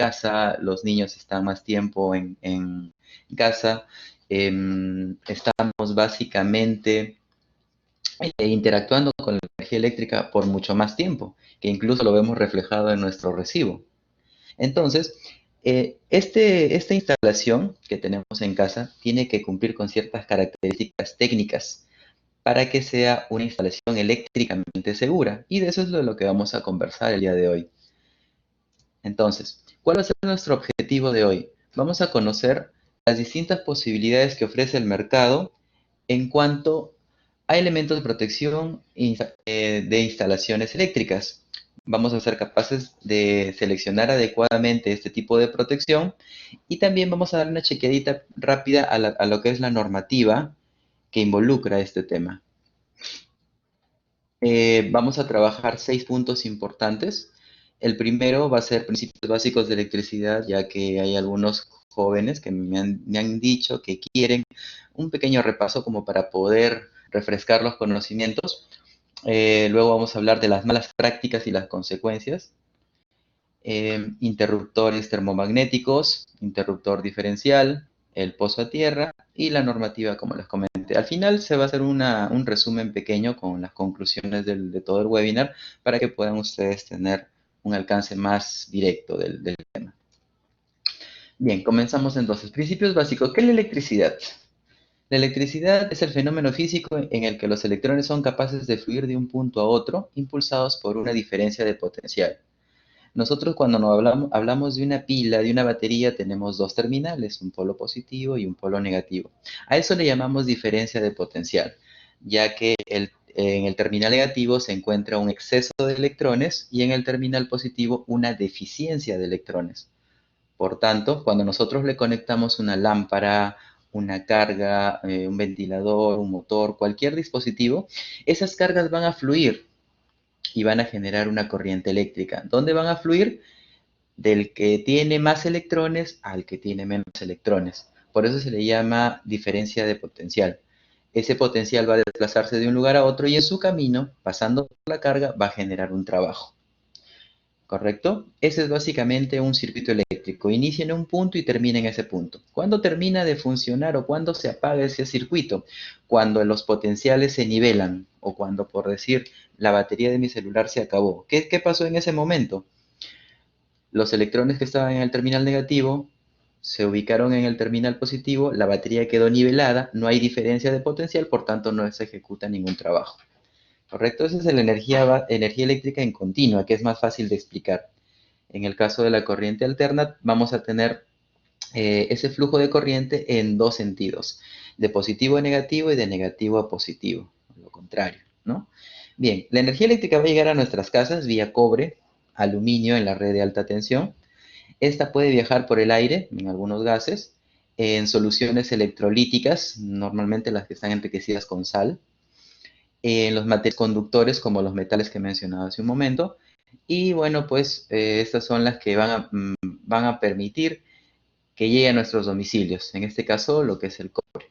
casa, los niños están más tiempo en casa, estamos básicamente interactuando con la energía eléctrica por mucho más tiempo, que incluso lo vemos reflejado en nuestro recibo. Entonces, esta instalación que tenemos en casa tiene que cumplir con ciertas características técnicas para que sea una instalación eléctricamente segura. Y de eso es de lo que vamos a conversar el día de hoy. Entonces, ¿cuál va a ser nuestro objetivo de hoy? Vamos a conocer las distintas posibilidades que ofrece el mercado en cuanto a elementos de protección de instalaciones eléctricas. Vamos a ser capaces de seleccionar adecuadamente este tipo de protección y también vamos a dar una chequeadita rápida a lo que es la normativa que involucra este tema. Vamos a trabajar 6 puntos importantes. El primero va a ser principios básicos de electricidad, ya que hay algunos jóvenes que me han dicho que quieren un pequeño repaso como para poder refrescar los conocimientos. Luego vamos a hablar de las malas prácticas y las consecuencias. Interruptores termomagnéticos, interruptor diferencial, el pozo a tierra y la normativa, como les comenté. Al final se va a hacer un resumen pequeño con las conclusiones de todo el webinar para que puedan ustedes tener un alcance más directo del tema. Bien, comenzamos entonces. Principios básicos. ¿Qué es la electricidad? La electricidad es el fenómeno físico en el que los electrones son capaces de fluir de un punto a otro, impulsados por una diferencia de potencial. Nosotros cuando hablamos de una pila, de una batería, tenemos dos terminales, un polo positivo y un polo negativo. A eso le llamamos diferencia de potencial, ya que en el terminal negativo se encuentra un exceso de electrones y en el terminal positivo una deficiencia de electrones. Por tanto, cuando nosotros le conectamos una lámpara, una carga, un ventilador, un motor, cualquier dispositivo, esas cargas van a fluir y van a generar una corriente eléctrica. ¿Dónde van a fluir? Del que tiene más electrones al que tiene menos electrones. Por eso se le llama diferencia de potencial. Ese potencial va a desplazarse de un lugar a otro y en su camino, pasando por la carga, va a generar un trabajo. ¿Correcto? Ese es básicamente un circuito eléctrico. Inicia en un punto y termina en ese punto. ¿Cuándo termina de funcionar o cuándo se apaga ese circuito? Cuando los potenciales se nivelan o cuando, por decir, la batería de mi celular se acabó. ¿Qué pasó en ese momento? Los electrones que estaban en el terminal negativo se ubicaron en el terminal positivo, la batería quedó nivelada, no hay diferencia de potencial, por tanto no se ejecuta ningún trabajo. ¿Correcto? Esa es la energía eléctrica en continua, que es más fácil de explicar. En el caso de la corriente alterna, vamos a tener ese flujo de corriente en dos sentidos, de positivo a negativo y de negativo a positivo, lo contrario, ¿no? Bien, la energía eléctrica va a llegar a nuestras casas vía cobre, aluminio en la red de alta tensión. Esta puede viajar por el aire, en algunos gases, en soluciones electrolíticas, normalmente las que están enriquecidas con sal, en los materiales conductores como los metales que mencionaba hace un momento, y bueno, pues estas son las que van a permitir que llegue a nuestros domicilios, en este caso lo que es el cobre.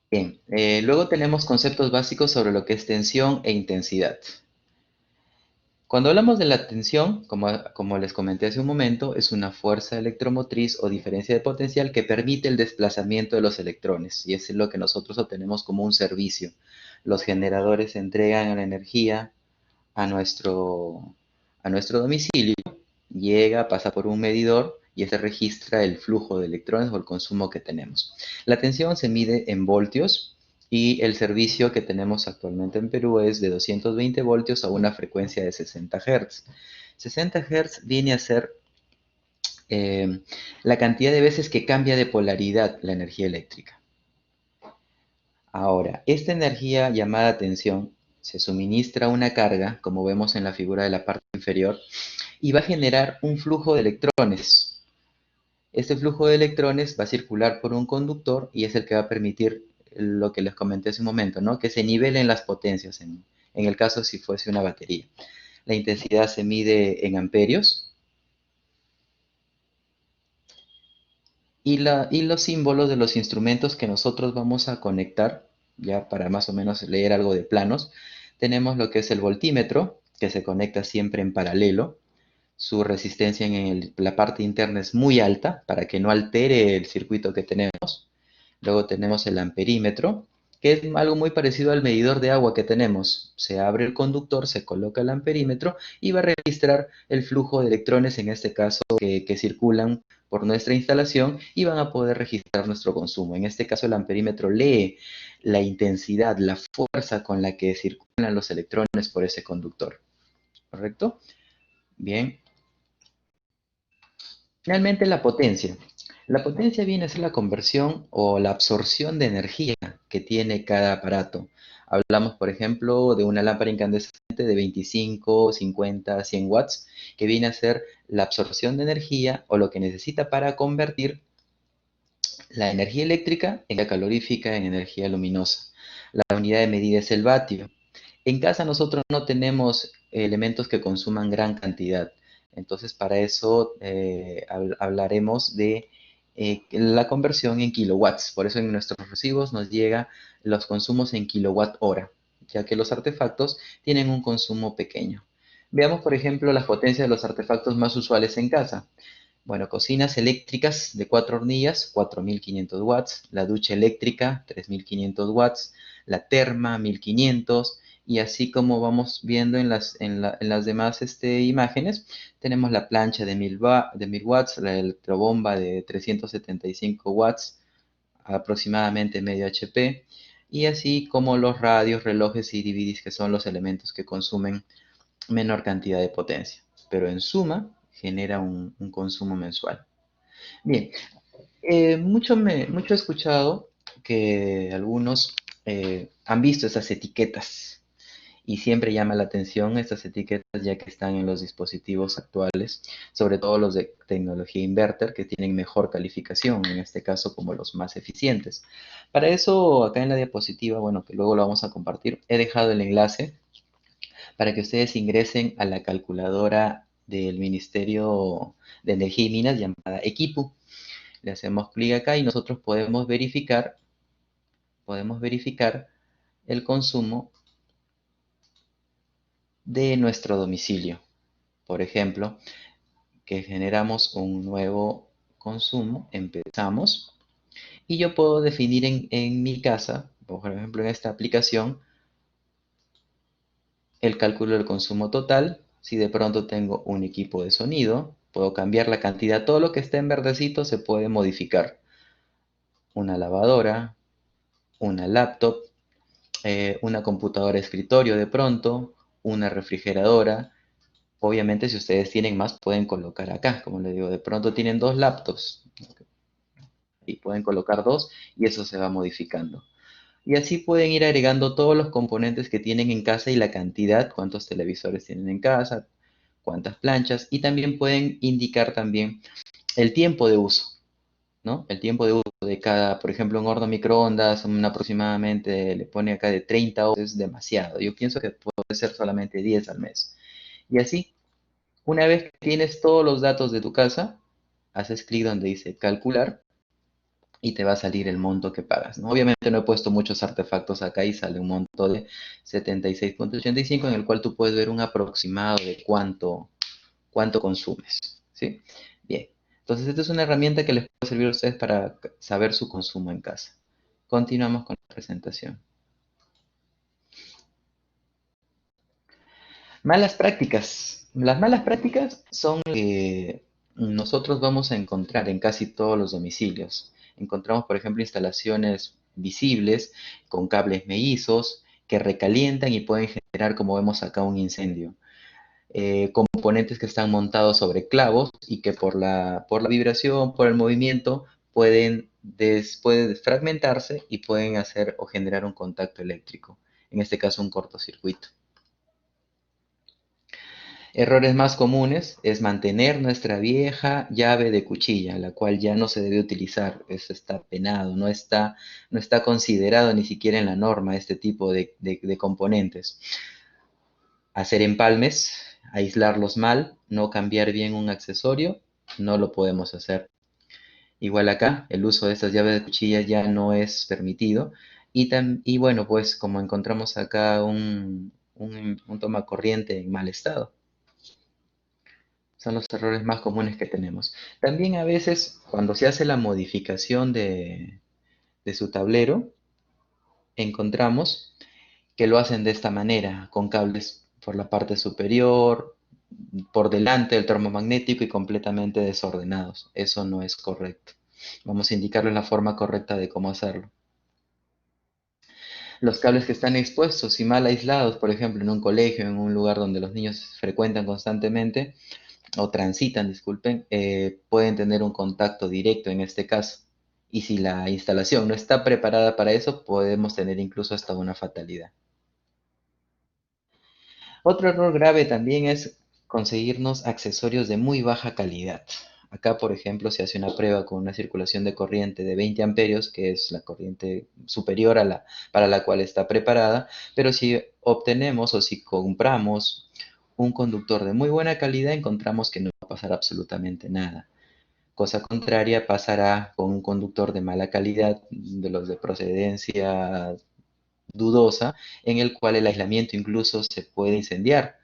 Bien, luego tenemos conceptos básicos sobre lo que es tensión e intensidad. Cuando hablamos de la tensión, como les comenté hace un momento, es una fuerza electromotriz o diferencia de potencial que permite el desplazamiento de los electrones, y es lo que nosotros obtenemos como un servicio. Los generadores entregan la energía a nuestro domicilio, llega, pasa por un medidor y ese registra el flujo de electrones o el consumo que tenemos. La tensión se mide en voltios y el servicio que tenemos actualmente en Perú es de 220 voltios a una frecuencia de 60 Hz. 60 Hz viene a ser la cantidad de veces que cambia de polaridad la energía eléctrica. Ahora, esta energía llamada tensión se suministra una carga, como vemos en la figura de la parte inferior, y va a generar un flujo de electrones. Este flujo de electrones va a circular por un conductor y es el que va a permitir lo que les comenté hace un momento, ¿no? Que se nivelen las potencias en el caso si fuese una batería. La intensidad se mide en amperios y los símbolos de los instrumentos que nosotros vamos a conectar, ya para más o menos leer algo de planos, tenemos lo que es el voltímetro, que se conecta siempre en paralelo. su resistencia en la parte interna es muy alta para que no altere el circuito que tenemos. Luego tenemos el amperímetro, que es algo muy parecido al medidor de agua que tenemos. Se abre el conductor, se coloca el amperímetro y va a registrar el flujo de electrones, en este caso, que circulan por nuestra instalación y van a poder registrar nuestro consumo. En este caso, el amperímetro lee la intensidad, la fuerza con la que circulan los electrones por ese conductor. ¿Correcto? Bien. Finalmente, la potencia. La potencia viene a ser la conversión o la absorción de energía que tiene cada aparato. Hablamos, por ejemplo, de una lámpara incandescente de 25, 50, 100 watts, que viene a ser la absorción de energía o lo que necesita para convertir la energía eléctrica en la calorífica en energía luminosa. La unidad de medida es el vatio. En casa nosotros no tenemos elementos que consuman gran cantidad. Entonces, para eso hablaremos de la conversión en kilowatts. Por eso en nuestros recibos nos llega los consumos en kilowatt hora, ya que los artefactos tienen un consumo pequeño. Veamos, por ejemplo, las potencias de los artefactos más usuales en casa. Bueno, cocinas eléctricas de 4 hornillas, 4500 watts, la ducha eléctrica, 3500 watts, la terma, 1500, y así como vamos viendo en las demás imágenes, tenemos la plancha de 1000 watts, la electrobomba de 375 watts, aproximadamente medio HP, y así como los radios, relojes y DVDs, que son los elementos que consumen menor cantidad de potencia, pero en suma genera un consumo mensual. Bien, mucho he escuchado que algunos han visto esas etiquetas y siempre llama la atención estas etiquetas ya que están en los dispositivos actuales, sobre todo los de tecnología inverter que tienen mejor calificación, en este caso como los más eficientes. Para eso, acá en la diapositiva, bueno, que luego lo vamos a compartir, he dejado el enlace para que ustedes ingresen a la calculadora del Ministerio de Energía y Minas llamada Equipo. Le hacemos clic acá y nosotros podemos verificar el consumo de nuestro domicilio. Por ejemplo, que generamos un nuevo consumo, empezamos, y yo puedo definir en mi casa, por ejemplo en esta aplicación, el cálculo del consumo total. Si de pronto tengo un equipo de sonido, puedo cambiar la cantidad. Todo lo que esté en verdecito se puede modificar. Una lavadora, una laptop, una computadora de escritorio de pronto, una refrigeradora. Obviamente si ustedes tienen más pueden colocar acá. Como les digo, de pronto tienen dos laptops y pueden colocar dos y eso se va modificando. Y así pueden ir agregando todos los componentes que tienen en casa y la cantidad, cuántos televisores tienen en casa, cuántas planchas, y también pueden indicar también el tiempo de uso, ¿no? El tiempo de uso de cada, por ejemplo, un horno microondas, aproximadamente le pone acá de 30 horas, es demasiado. Yo pienso que puede ser solamente 10 al mes. Y así, una vez que tienes todos los datos de tu casa, haces clic donde dice calcular y te va a salir el monto que pagas, ¿no? Obviamente no he puesto muchos artefactos acá y sale un monto de 76,85 en el cual tú puedes ver un aproximado de cuánto consumes, ¿sí? Bien, entonces esta es una herramienta que les puede servir a ustedes para saber su consumo en casa. Continuamos con la presentación. Malas prácticas. Las malas prácticas son que nosotros vamos a encontrar en casi todos los domicilios. Encontramos, por ejemplo, instalaciones visibles con cables mellizos que recalientan y pueden generar, como vemos acá, un incendio. Componentes que están montados sobre clavos y que por la vibración, por el movimiento, pueden desfragmentarse y pueden hacer o generar un contacto eléctrico. En este caso, un cortocircuito. Errores más comunes es mantener nuestra vieja llave de cuchilla, la cual ya no se debe utilizar. Eso está penado, no está considerado ni siquiera en la norma este tipo de componentes. Hacer empalmes, aislarlos mal, no cambiar bien un accesorio, no lo podemos hacer. Igual acá, el uso de estas llaves de cuchilla ya no es permitido. Y bueno, pues como encontramos acá un toma corriente en mal estado. Son los errores más comunes que tenemos. También a veces, cuando se hace la modificación de su tablero, encontramos que lo hacen de esta manera, con cables por la parte superior, por delante del termomagnético y completamente desordenados. Eso no es correcto. Vamos a indicarles la forma correcta de cómo hacerlo. Los cables que están expuestos y mal aislados, por ejemplo, en un colegio, en un lugar donde los niños frecuentan constantemente o transitan, disculpen, pueden tener un contacto directo en este caso. Y si la instalación no está preparada para eso, podemos tener incluso hasta una fatalidad. Otro error grave también es conseguirnos accesorios de muy baja calidad. Acá, por ejemplo, se hace una prueba con una circulación de corriente de 20 amperios, que es la corriente superior a la para la cual está preparada, pero si obtenemos o si compramos un conductor de muy buena calidad, encontramos que no va a pasar absolutamente nada. Cosa contraria pasará con un conductor de mala calidad, de los de procedencia dudosa, en el cual el aislamiento incluso se puede incendiar,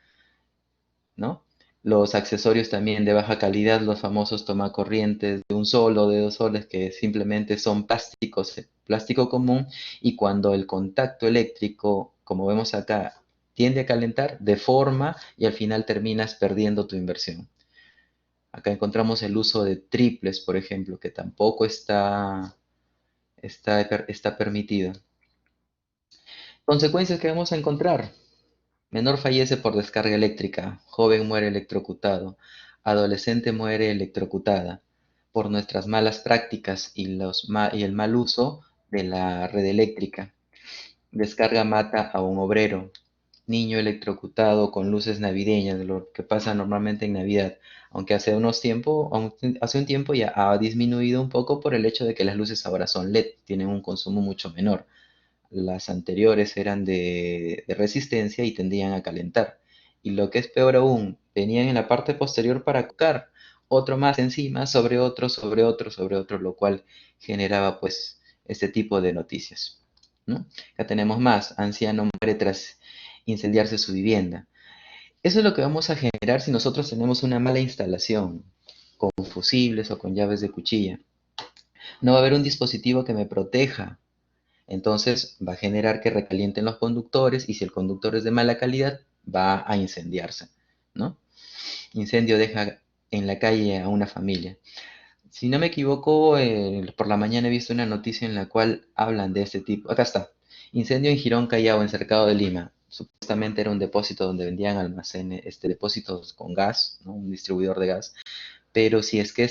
¿no? Los accesorios también de baja calidad, los famosos tomacorrientes de un sol o de dos soles que simplemente son plásticos, plástico común, y cuando el contacto eléctrico, como vemos acá, tiende a calentar, deforma y al final terminas perdiendo tu inversión. Acá encontramos el uso de triples, por ejemplo, que tampoco está permitido. Consecuencias que vamos a encontrar. Menor fallece por descarga eléctrica, joven muere electrocutado, adolescente muere electrocutada por nuestras malas prácticas y el mal uso de la red eléctrica. Descarga mata a un obrero, niño electrocutado con luces navideñas, lo que pasa normalmente en Navidad, aunque hace un tiempo ya ha disminuido un poco por el hecho de que las luces ahora son LED, tienen un consumo mucho menor. Las anteriores eran de resistencia y tendían a calentar. Y lo que es peor aún, venían en la parte posterior para colocar otro más encima, sobre otro, sobre otro, sobre otro, lo cual generaba pues este tipo de noticias, ¿no? Acá tenemos más, anciano muere tras incendiarse su vivienda. Eso es lo que vamos a generar si nosotros tenemos una mala instalación, con fusibles o con llaves de cuchilla. No va a haber un dispositivo que me proteja, entonces va a generar que recalienten los conductores y si el conductor es de mala calidad, va a incendiarse, ¿no? Incendio deja en la calle a una familia. Si no me equivoco, por la mañana he visto una noticia en la cual hablan de este tipo. Acá está. Incendio en Girón, Callao, en Cercado de Lima. Supuestamente era un depósito donde vendían almacenes, depósitos con gas, ¿no? Un distribuidor de gas. Pero si es que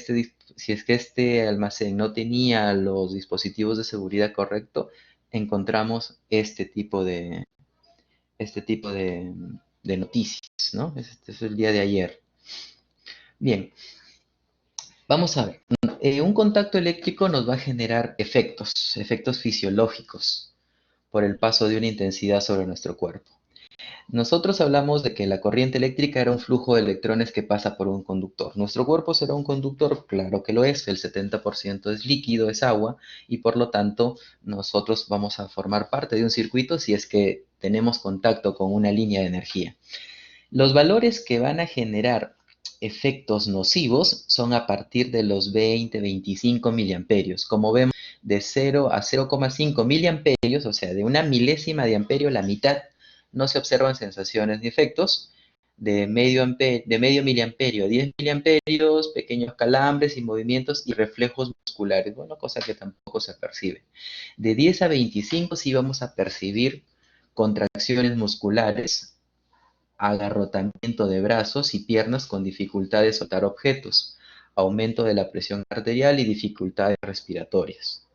este almacén no tenía los dispositivos de seguridad correcto, encontramos este tipo de noticias, ¿no? Este es el día de ayer. Bien, vamos a ver. Un contacto eléctrico nos va a generar efectos fisiológicos por el paso de una intensidad sobre nuestro cuerpo. Nosotros hablamos de que la corriente eléctrica era un flujo de electrones que pasa por un conductor. ¿Nuestro cuerpo será un conductor? Claro que lo es, el 70% es líquido, es agua, y por lo tanto nosotros vamos a formar parte de un circuito si es que tenemos contacto con una línea de energía. Los valores que van a generar efectos nocivos son a partir de los 20-25 miliamperios. Como vemos, de 0 a 0,5 miliamperios, o sea, de una milésima de amperio, la mitad, no se observan sensaciones ni efectos. De medio miliamperio a 10 miliamperios, pequeños calambres y movimientos y reflejos musculares, bueno, cosa que tampoco se percibe. De 10 a 25 sí vamos a percibir contracciones musculares, agarrotamiento de brazos y piernas con dificultad de soltar objetos, aumento de la presión arterial y dificultades respiratorias.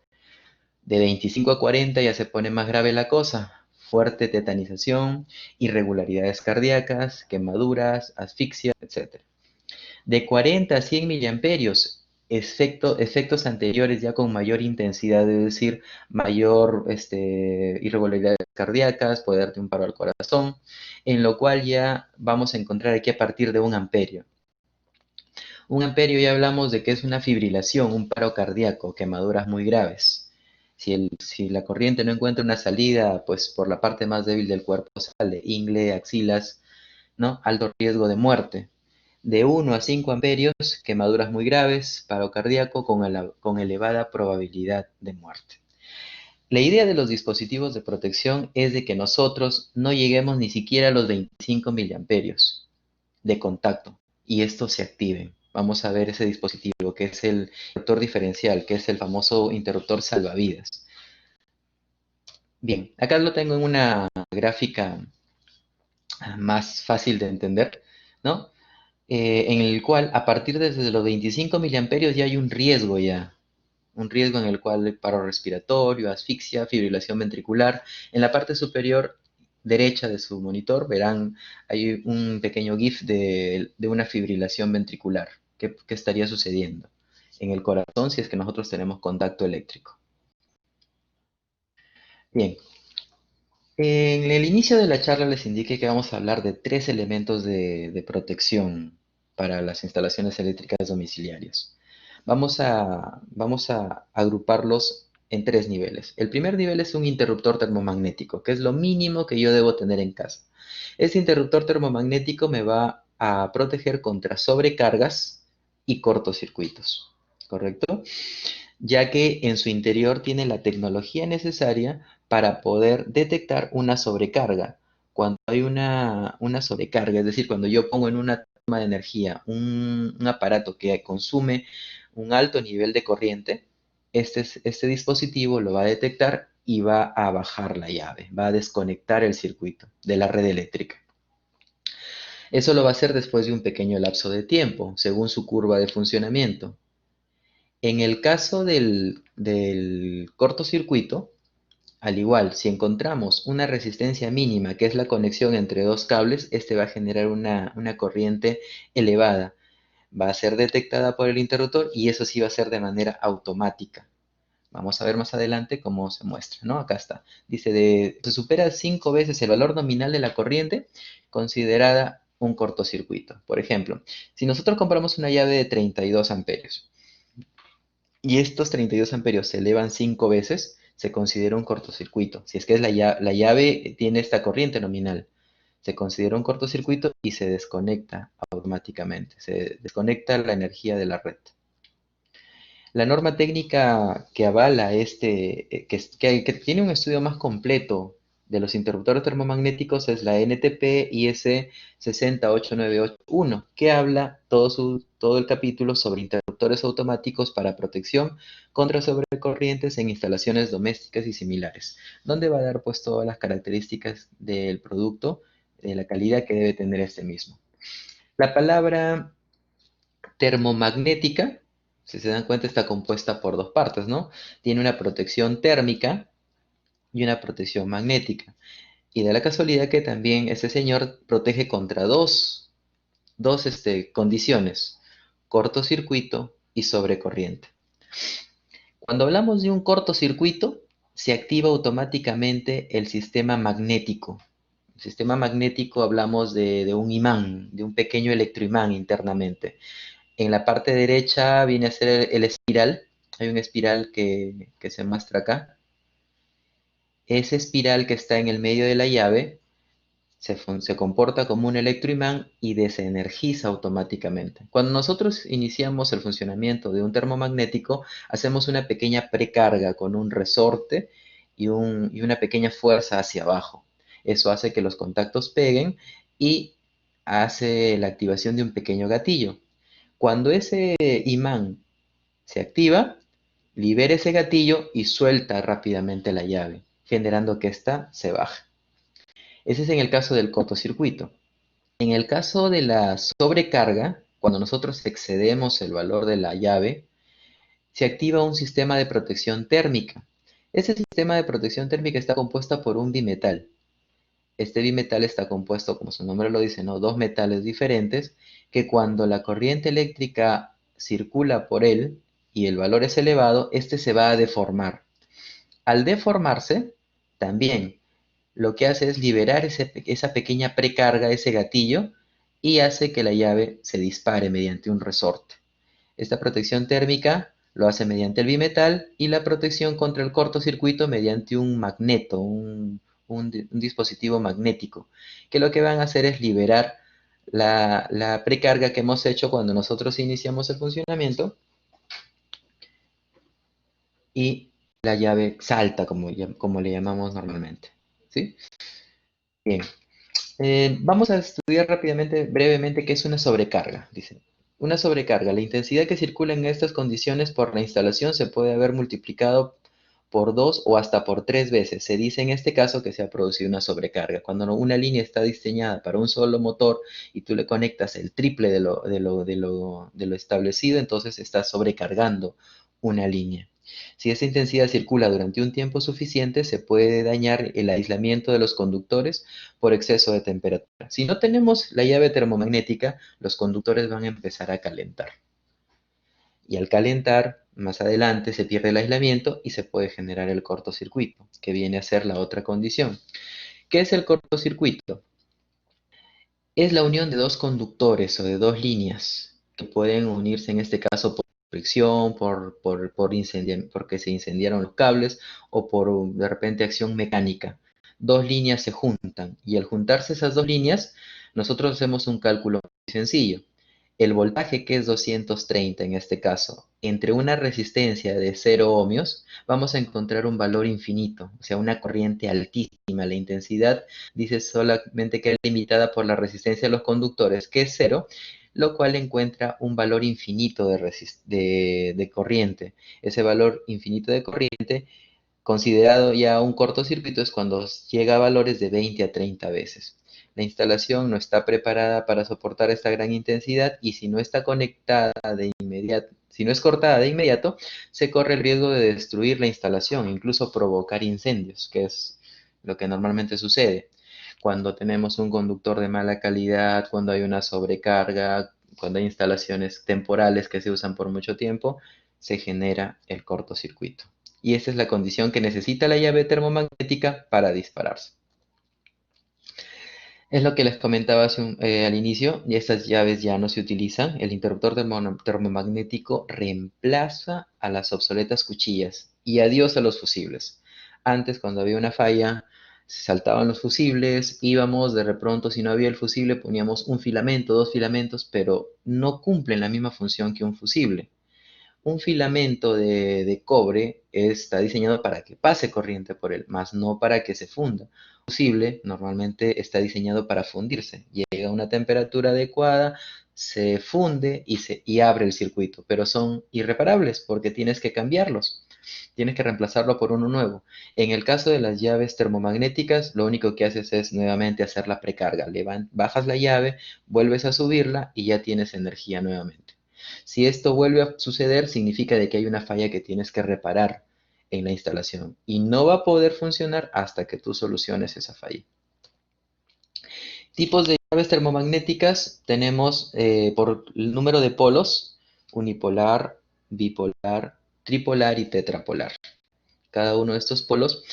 De 25 a 40 ya se pone más grave la cosa, fuerte tetanización, irregularidades cardíacas, quemaduras, asfixia, etc. De 40 a 100 miliamperios, efectos anteriores ya con mayor intensidad, es decir, mayor irregularidades cardíacas, puede darte un paro al corazón, en lo cual ya vamos a encontrar aquí a partir de 1 amperio. 1 amperio ya hablamos de que es una fibrilación, un paro cardíaco, quemaduras muy graves. Si la corriente no encuentra una salida, pues por la parte más débil del cuerpo sale, ingle, axilas, ¿no? Alto riesgo de muerte. De 1 a 5 amperios, quemaduras muy graves, paro cardíaco con elevada probabilidad de muerte. La idea de los dispositivos de protección es de que nosotros no lleguemos ni siquiera a los 25 miliamperios de contacto y estos se activen. Vamos a ver ese dispositivo que es el interruptor diferencial, que es el famoso interruptor salvavidas. Bien, acá lo tengo en una gráfica más fácil de entender, ¿no? En el cual a partir desde los 25 miliamperios ya hay un riesgo en el cual el paro respiratorio, asfixia, fibrilación ventricular. En la parte superior derecha de su monitor verán, hay un pequeño GIF de una fibrilación ventricular que estaría sucediendo en el corazón si es que nosotros tenemos contacto eléctrico. Bien, en el inicio de la charla les indiqué que vamos a hablar de 3 elementos de protección para las instalaciones eléctricas domiciliarias. Vamos a agruparlos en 3 niveles. El primer nivel es un interruptor termomagnético, que es lo mínimo que yo debo tener en casa. Este interruptor termomagnético me va a proteger contra sobrecargas y cortocircuitos, ¿correcto? Ya que en su interior tiene la tecnología necesaria para poder detectar una sobrecarga. Cuando hay una sobrecarga, es decir, cuando yo pongo en una toma de energía un aparato que consume un alto nivel de corriente, este dispositivo lo va a detectar y va a bajar la llave, va a desconectar el circuito de la red eléctrica. Eso lo va a hacer después de un pequeño lapso de tiempo, según su curva de funcionamiento. En el caso del cortocircuito, al igual, si encontramos una resistencia mínima, que es la conexión entre dos cables, este va a generar una corriente elevada. Va a ser detectada por el interruptor y eso sí va a ser de manera automática. Vamos a ver más adelante cómo se muestra, ¿no? Acá está. Dice, se supera 5 veces el valor nominal de la corriente, considerada un cortocircuito. Por ejemplo, si nosotros compramos una llave de 32 amperios, y estos 32 amperios se elevan 5 veces, se considera un cortocircuito. Si es que la llave tiene esta corriente nominal, se considera un cortocircuito y se desconecta automáticamente. Se desconecta la energía de la red. La norma técnica que avala que tiene un estudio más completo de los interruptores termomagnéticos es la NTP IS 60891, que habla todo el capítulo sobre interruptores automáticos para protección contra sobrecorrientes en instalaciones domésticas y similares, donde va a dar pues todas las características del producto, de la calidad que debe tener este mismo. La palabra termomagnética, si se dan cuenta, está compuesta por 2 partes, ¿no? Tiene una protección térmica y una protección magnética. Y da la casualidad que también ese señor protege contra dos condiciones, cortocircuito y sobrecorriente. Cuando hablamos de un cortocircuito, se activa automáticamente el sistema magnético. El sistema magnético hablamos de un imán, de un pequeño electroimán internamente. En la parte derecha viene a ser el espiral. Hay un espiral que se muestra acá. Ese espiral que está en el medio de la llave se comporta como un electroimán y desenergiza automáticamente. Cuando nosotros iniciamos el funcionamiento de un termomagnético, hacemos una pequeña precarga con un resorte y una pequeña fuerza hacia abajo. Eso hace que los contactos peguen y hace la activación de un pequeño gatillo. Cuando ese imán se activa, libera ese gatillo y suelta rápidamente la llave, generando que ésta se baje. Ese es en el caso del cortocircuito. En el caso de la sobrecarga, cuando nosotros excedemos el valor de la llave, se activa un sistema de protección térmica. Ese sistema de protección térmica está compuesto por un bimetal. Este bimetal está compuesto, como su nombre lo dice, ¿no? 2 metales diferentes que cuando la corriente eléctrica circula por él y el valor es elevado, este se va a deformar. Al deformarse, también lo que hace es liberar esa pequeña precarga, ese gatillo, y hace que la llave se dispare mediante un resorte. Esta protección térmica lo hace mediante el bimetal y la protección contra el cortocircuito mediante un magneto, un dispositivo magnético, que lo que van a hacer es liberar la precarga que hemos hecho cuando nosotros iniciamos el funcionamiento y la llave salta, como le llamamos normalmente. ¿Sí? Bien. Vamos a estudiar rápidamente, brevemente, qué es una sobrecarga. Dice, una sobrecarga. La intensidad que circula en estas condiciones por la instalación se puede haber multiplicado por dos o hasta por tres veces. Se dice en este caso que se ha producido una sobrecarga. Cuando una línea está diseñada para un solo motor y tú le conectas el triple de lo establecido, entonces estás sobrecargando una línea. Si esa intensidad circula durante un tiempo suficiente, se puede dañar el aislamiento de los conductores por exceso de temperatura. Si no tenemos la llave termomagnética, los conductores van a empezar a calentar. Y al calentar, más adelante se pierde el aislamiento y se puede generar el cortocircuito, que viene a ser la otra condición. ¿Qué es el cortocircuito? Es la unión de dos conductores o de dos líneas que pueden unirse en este caso por fricción, porque se incendiaron los cables o por de repente acción mecánica. Dos líneas se juntan y al juntarse esas dos líneas, nosotros hacemos un cálculo muy sencillo. El voltaje, que es 230 en este caso, entre una resistencia de 0 ohmios, vamos a encontrar un valor infinito, o sea, una corriente altísima. La intensidad dice solamente que es limitada por la resistencia de los conductores, que es cero, lo cual encuentra un valor infinito de corriente. Ese valor infinito de corriente, considerado ya un cortocircuito, es cuando llega a valores de 20 a 30 veces. La instalación no está preparada para soportar esta gran intensidad y si no está conectada de inmediato, si no es cortada de inmediato, se corre el riesgo de destruir la instalación, incluso provocar incendios, que es lo que normalmente sucede cuando tenemos un conductor de mala calidad, cuando hay una sobrecarga, cuando hay instalaciones temporales que se usan por mucho tiempo, se genera el cortocircuito. Y esa es la condición que necesita la llave termomagnética para dispararse. Es lo que les comentaba al inicio, y estas llaves ya no se utilizan. El interruptor termomagnético reemplaza a las obsoletas cuchillas y adiós a los fusibles. Antes, cuando había una falla, se saltaban los fusibles, íbamos de repronto, si no había el fusible, poníamos un filamento, dos filamentos, pero no cumplen la misma función que un fusible. Un filamento de cobre está diseñado para que pase corriente por él, más no para que se funda. Un fusible normalmente está diseñado para fundirse. Llega a una temperatura adecuada, se funde y abre el circuito, pero son irreparables porque tienes que cambiarlos. Tienes que reemplazarlo por uno nuevo. En el caso de las llaves termomagnéticas, lo único que haces es nuevamente hacer la precarga. Bajas la llave, vuelves a subirla y ya tienes energía nuevamente. Si esto vuelve a suceder, significa de que hay una falla que tienes que reparar en la instalación y no va a poder funcionar hasta que tú soluciones esa falla. Tipos de llaves termomagnéticas tenemos por el número de polos: unipolar, bipolar, tripolar y tetrapolar. Cada uno de estos polos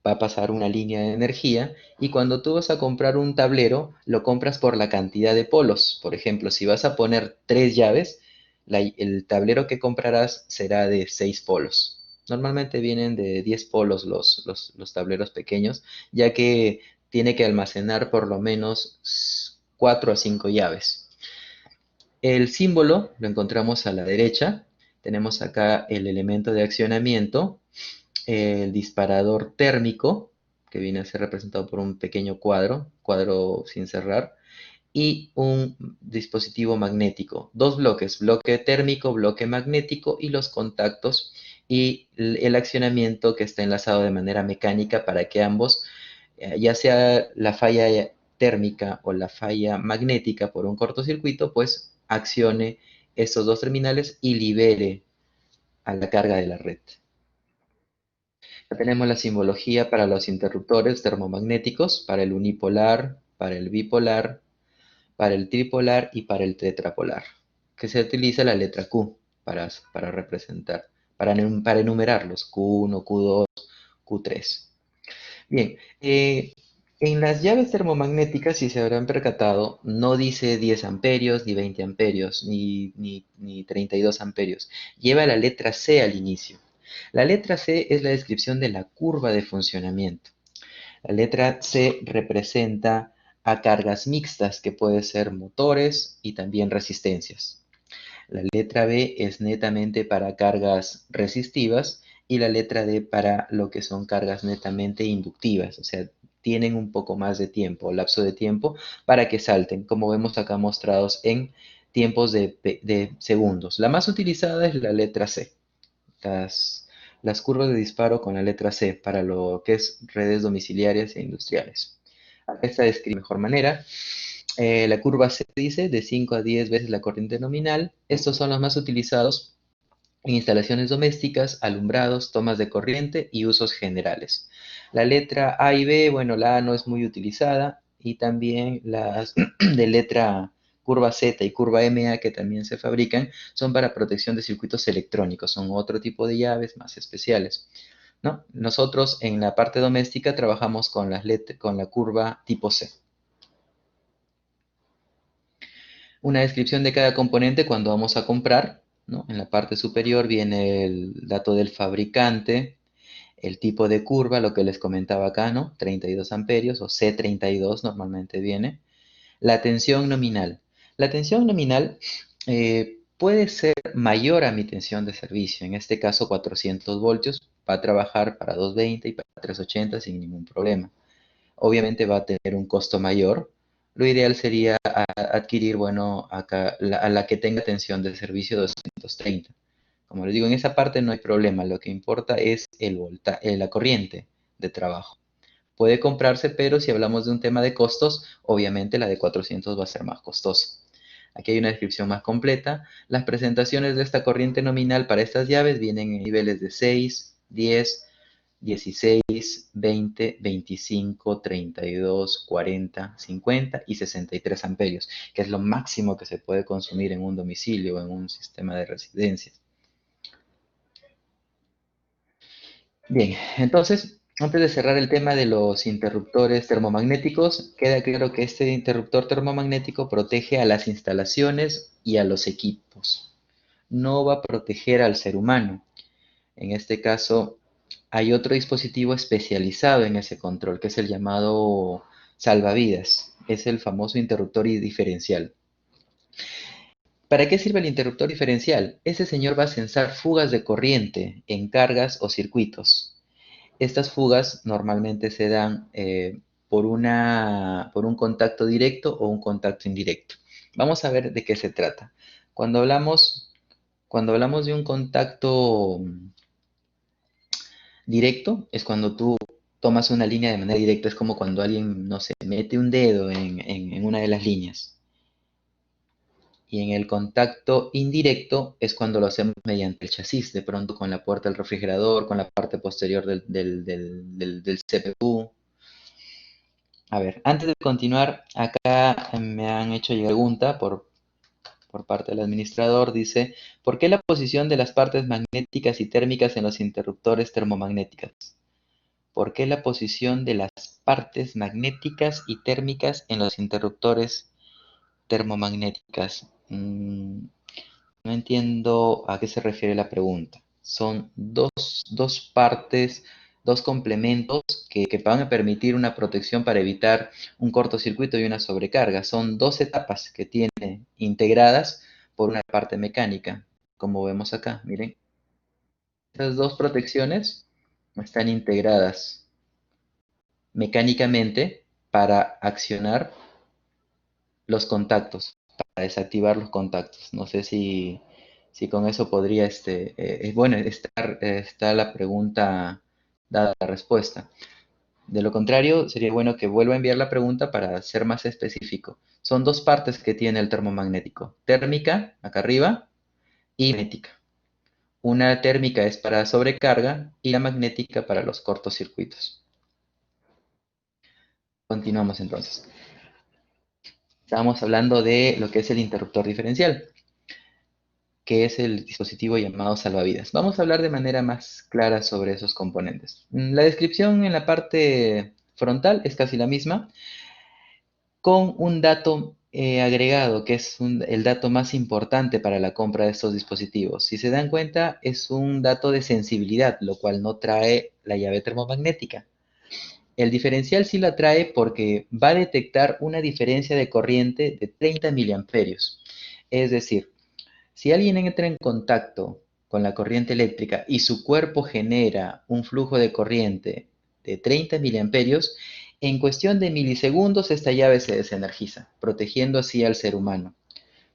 va a pasar una línea de energía y cuando tú vas a comprar un tablero, lo compras por la cantidad de polos. Por ejemplo, si vas a poner 3 llaves, el tablero que comprarás será de 6 polos. Normalmente vienen de 10 polos los tableros pequeños, ya que tiene que almacenar por lo menos 4 a 5 llaves. El símbolo lo encontramos a la derecha. Tenemos acá el elemento de accionamiento, el disparador térmico, que viene a ser representado por un pequeño cuadro sin cerrar, y un dispositivo magnético. Dos bloques: bloque térmico, bloque magnético, y los contactos y el accionamiento que está enlazado de manera mecánica para que ambos, ya sea la falla térmica o la falla magnética por un cortocircuito, pues accione estos dos terminales y libere a la carga de la red. Ya tenemos la simbología para los interruptores termomagnéticos, para el unipolar, para el bipolar, para el tripolar y para el tetrapolar, que se utiliza la letra Q para representar, para enumerarlos: Q1, Q2, Q3. Bien, en las llaves termomagnéticas, si se habrán percatado, no dice 10 amperios, ni 20 amperios, ni 32 amperios. Lleva la letra C al inicio. La letra C es la descripción de la curva de funcionamiento. La letra C representa a cargas mixtas, que puede ser motores y también resistencias. La letra B es netamente para cargas resistivas y la letra D para lo que son cargas netamente inductivas, o sea, tienen un poco más de tiempo, lapso de tiempo para que salten, como vemos acá mostrados en tiempos de segundos. La más utilizada es la letra C, las curvas de disparo con la letra C para lo que es redes domiciliarias e industriales. Acá está descrito de mejor manera. La curva C dice de 5 a 10 veces la corriente nominal. Estos son los más utilizados en instalaciones domésticas, alumbrados, tomas de corriente y usos generales. La letra A y B, bueno, la A no es muy utilizada y también las de letra curva Z y curva MA que también se fabrican son para protección de circuitos electrónicos, son otro tipo de llaves más especiales, ¿no? Nosotros en la parte doméstica trabajamos con con la curva tipo C. Una descripción de cada componente cuando vamos a comprar, ¿no? En la parte superior viene el dato del fabricante, el tipo de curva, lo que les comentaba acá, ¿no? 32 amperios o C32 normalmente viene. La tensión nominal. La tensión nominal puede ser mayor a mi tensión de servicio, en este caso 400 voltios, va a trabajar para 220 y para 380 sin ningún problema. Obviamente va a tener un costo mayor. Lo ideal sería adquirir, bueno, acá, a la que tenga tensión de servicio 230. Como les digo, en esa parte no hay problema, lo que importa es la corriente de trabajo. Puede comprarse, pero si hablamos de un tema de costos, obviamente la de 400 va a ser más costosa. Aquí hay una descripción más completa. Las presentaciones de esta corriente nominal para estas llaves vienen en niveles de 6, 10, 16, 20, 25, 32, 40, 50 y 63 amperios, que es lo máximo que se puede consumir en un domicilio o en un sistema de residencias. Bien, entonces, antes de cerrar el tema de los interruptores termomagnéticos, queda claro que este interruptor termomagnético protege a las instalaciones y a los equipos. No va a proteger al ser humano. En este caso, hay otro dispositivo especializado en ese control, que es el llamado salvavidas. Es el famoso interruptor diferencial. ¿Para qué sirve el interruptor diferencial? Ese señor va a censar fugas de corriente en cargas o circuitos. Estas fugas normalmente se dan por un contacto directo o un contacto indirecto. Vamos a ver de qué se trata. Cuando hablamos, cuando hablamos de un contacto directo, es cuando tú tomas una línea de manera directa, es como cuando alguien, no sé, mete un dedo en una de las líneas. Y en el contacto indirecto es cuando lo hacemos mediante el chasis, de pronto con la puerta del refrigerador, con la parte posterior del CPU. A ver, antes de continuar, acá me han hecho llegar pregunta por parte del administrador. Dice, ¿por qué la posición de las partes magnéticas y térmicas en los interruptores termomagnéticos? ¿Por qué la posición de las partes magnéticas y térmicas en los interruptores termomagnéticas? No entiendo a qué se refiere la pregunta. Son dos partes, dos complementos que van a permitir una protección para evitar un cortocircuito y una sobrecarga. Son dos etapas que tiene integradas por una parte mecánica, como vemos acá. Miren, estas dos protecciones están integradas mecánicamente para accionar los contactos, para desactivar los contactos. No sé si con eso podría, bueno, está la pregunta dada la respuesta. De lo contrario, sería bueno que vuelva a enviar la pregunta para ser más específico. Son dos partes que tiene el termomagnético. Térmica, acá arriba, y magnética. Una térmica es para sobrecarga y la magnética para los cortocircuitos. Continuamos entonces. Estábamos hablando de lo que es el interruptor diferencial, que es el dispositivo llamado salvavidas. Vamos a hablar de manera más clara sobre esos componentes. La descripción en la parte frontal es casi la misma, con un dato agregado, que es el dato más importante para la compra de estos dispositivos. Si se dan cuenta, es un dato de sensibilidad, lo cual no trae la llave termomagnética. El diferencial sí la trae porque va a detectar una diferencia de corriente de 30 miliamperios. Es decir, si alguien entra en contacto con la corriente eléctrica y su cuerpo genera un flujo de corriente de 30 miliamperios, en cuestión de milisegundos esta llave se desenergiza, protegiendo así al ser humano,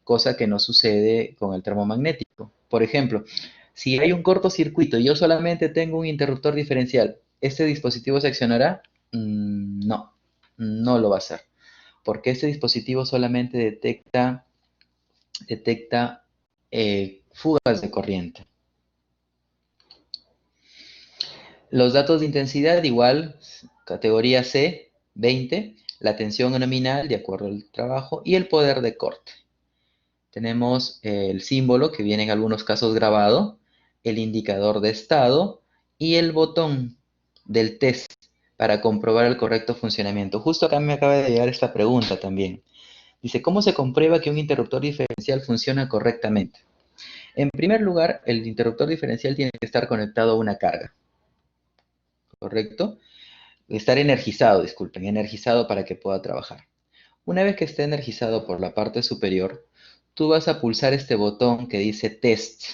cosa que no sucede con el termomagnético. Por ejemplo, si hay un cortocircuito y yo solamente tengo un interruptor diferencial, ¿este dispositivo se accionará? No, no lo va a hacer, porque este dispositivo solamente detecta fugas de corriente. Los datos de intensidad igual, categoría C, 20, la tensión nominal de acuerdo al trabajo y el poder de corte. Tenemos el símbolo que viene en algunos casos grabado, el indicador de estado y el botón del test para comprobar el correcto funcionamiento. Justo acá me acaba de llegar esta pregunta también. Dice, ¿cómo se comprueba que un interruptor diferencial funciona correctamente? En primer lugar, el interruptor diferencial tiene que estar conectado a una carga, ¿correcto? Estar energizado, disculpen, energizado para que pueda trabajar. Una vez que esté energizado por la parte superior, tú vas a pulsar este botón que dice Test.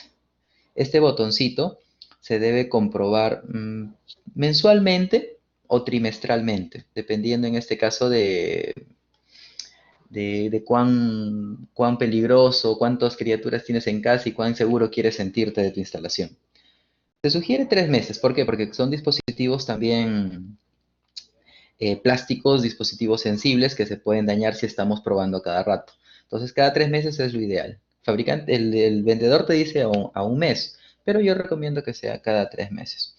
Este botoncito se debe comprobar mensualmente o trimestralmente, dependiendo en este caso de cuán peligroso, cuántas criaturas tienes en casa y cuán seguro quieres sentirte de tu instalación. Se sugiere 3 meses. ¿Por qué? Porque son dispositivos también plásticos, dispositivos sensibles que se pueden dañar si estamos probando cada rato. Entonces, cada 3 meses es lo ideal. Fabricante, el vendedor te dice a un mes, pero yo recomiendo que sea cada 3 meses.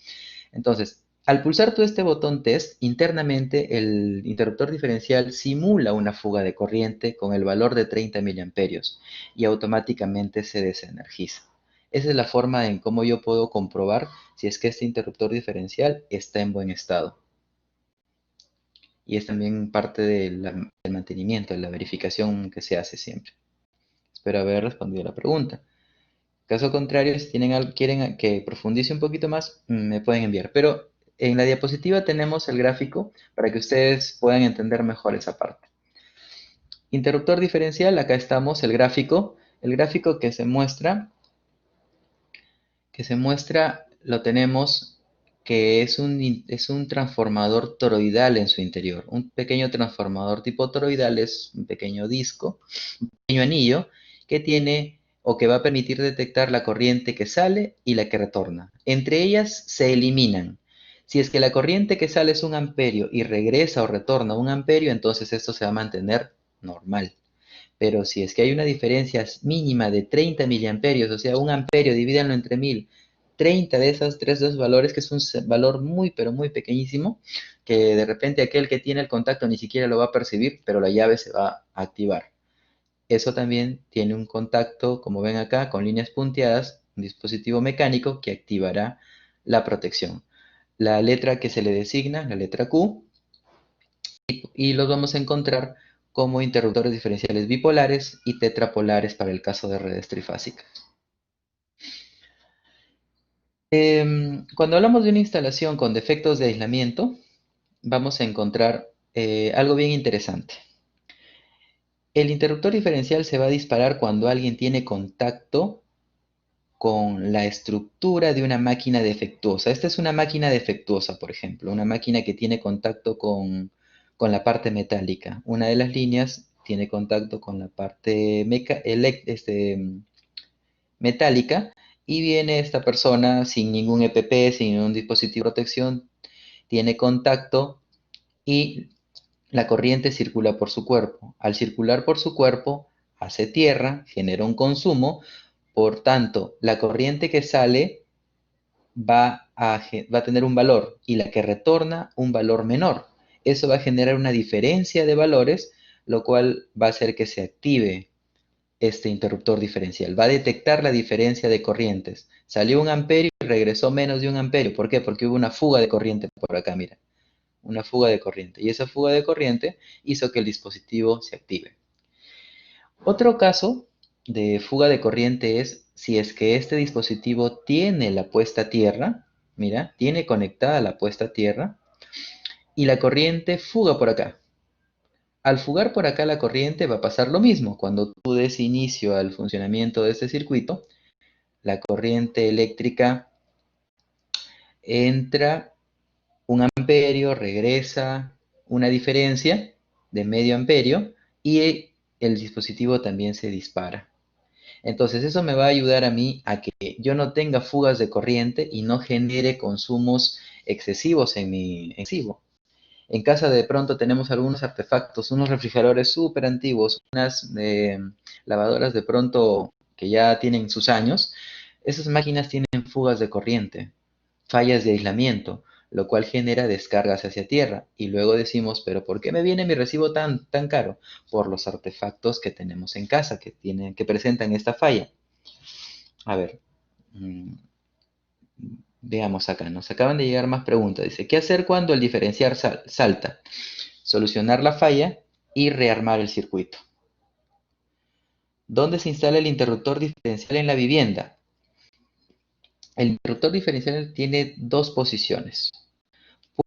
Entonces, al pulsar tú este botón test, internamente el interruptor diferencial simula una fuga de corriente con el valor de 30 miliamperios y automáticamente se desenergiza. Esa es la forma en cómo yo puedo comprobar si es que este interruptor diferencial está en buen estado. Y es también parte del mantenimiento, de la verificación que se hace siempre. Espero haber respondido a la pregunta. Caso contrario, si quieren que profundice un poquito más, me pueden enviar. Pero en la diapositiva tenemos el gráfico para que ustedes puedan entender mejor esa parte. Interruptor diferencial, acá estamos, el gráfico. El gráfico que se muestra, lo tenemos que es un transformador toroidal en su interior. Un pequeño transformador tipo toroidal es un pequeño disco, un pequeño anillo que tiene o que va a permitir detectar la corriente que sale y la que retorna. Entre ellas se eliminan. Si es que la corriente que sale es 1 amperio y regresa o retorna 1 amperio, entonces esto se va a mantener normal. Pero si es que hay una diferencia mínima de 30 miliamperios, o sea, 1 amperio, divídanlo entre 1000, 30 de esos dos valores, que es un valor muy, pero muy pequeñísimo, que de repente aquel que tiene el contacto ni siquiera lo va a percibir, pero la llave se va a activar. Eso también tiene un contacto, como ven acá, con líneas punteadas, un dispositivo mecánico que activará la protección. La letra que se le designa, la letra Q, y los vamos a encontrar como interruptores diferenciales bipolares y tetrapolares para el caso de redes trifásicas. Cuando hablamos de una instalación con defectos de aislamiento, vamos a encontrar algo bien interesante. El interruptor diferencial se va a disparar cuando alguien tiene contacto con la estructura de una máquina defectuosa. Esta es una máquina defectuosa, por ejemplo, una máquina que tiene contacto con la parte metálica. Una de las líneas tiene contacto con la parte metálica y viene esta persona sin ningún EPP, sin ningún dispositivo de protección, tiene contacto y la corriente circula por su cuerpo. Al circular por su cuerpo, hace tierra, genera un consumo, por tanto, la corriente que sale va a tener un valor y la que retorna un valor menor. Eso va a generar una diferencia de valores, lo cual va a hacer que se active este interruptor diferencial. Va a detectar la diferencia de corrientes. Salió 1 amperio y regresó menos de 1 amperio. ¿Por qué? Porque hubo una fuga de corriente por acá, mira. Una fuga de corriente. Y esa fuga de corriente hizo que el dispositivo se active. Otro caso de fuga de corriente es si es que este dispositivo tiene la puesta a tierra, mira, tiene conectada la puesta a tierra y la corriente fuga por acá. Al fugar por acá la corriente va a pasar lo mismo. Cuando tú des inicio al funcionamiento de este circuito, la corriente eléctrica entra 1 amperio, regresa una diferencia de medio amperio y el dispositivo también se dispara. Entonces eso me va a ayudar a mí a que yo no tenga fugas de corriente y no genere consumos excesivos en mi recibo. En casa de pronto tenemos algunos artefactos, unos refrigeradores súper antiguos, unas lavadoras de pronto que ya tienen sus años. Esas máquinas tienen fugas de corriente, fallas de aislamiento, lo cual genera descargas hacia tierra. Y luego decimos, pero ¿por qué me viene mi recibo tan caro? Por los artefactos que tenemos en casa que presentan esta falla. A ver, veamos acá, nos acaban de llegar más preguntas. Dice, ¿qué hacer cuando el diferencial salta? Solucionar la falla y rearmar el circuito. ¿Dónde se instala el interruptor diferencial en la vivienda? El interruptor diferencial tiene dos posiciones.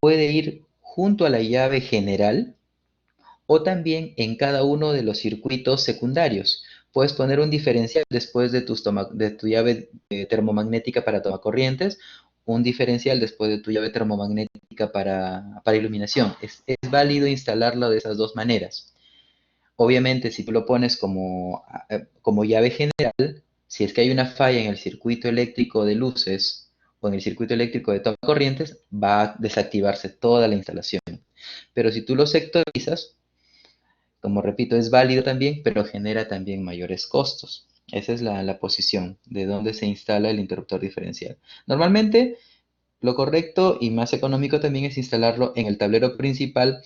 Puede ir junto a la llave general o también en cada uno de los circuitos secundarios. Puedes poner un diferencial después de tu llave termomagnética para tomacorrientes, un diferencial después de tu llave termomagnética para iluminación. Es válido instalarlo de esas dos maneras. Obviamente, si tú lo pones como llave general, si es que hay una falla en el circuito eléctrico de luces o en el circuito eléctrico de tomacorrientes, va a desactivarse toda la instalación. Pero si tú lo sectorizas, como repito, es válido también, pero genera también mayores costos. Esa es la posición de donde se instala el interruptor diferencial. Normalmente, lo correcto y más económico también es instalarlo en el tablero principal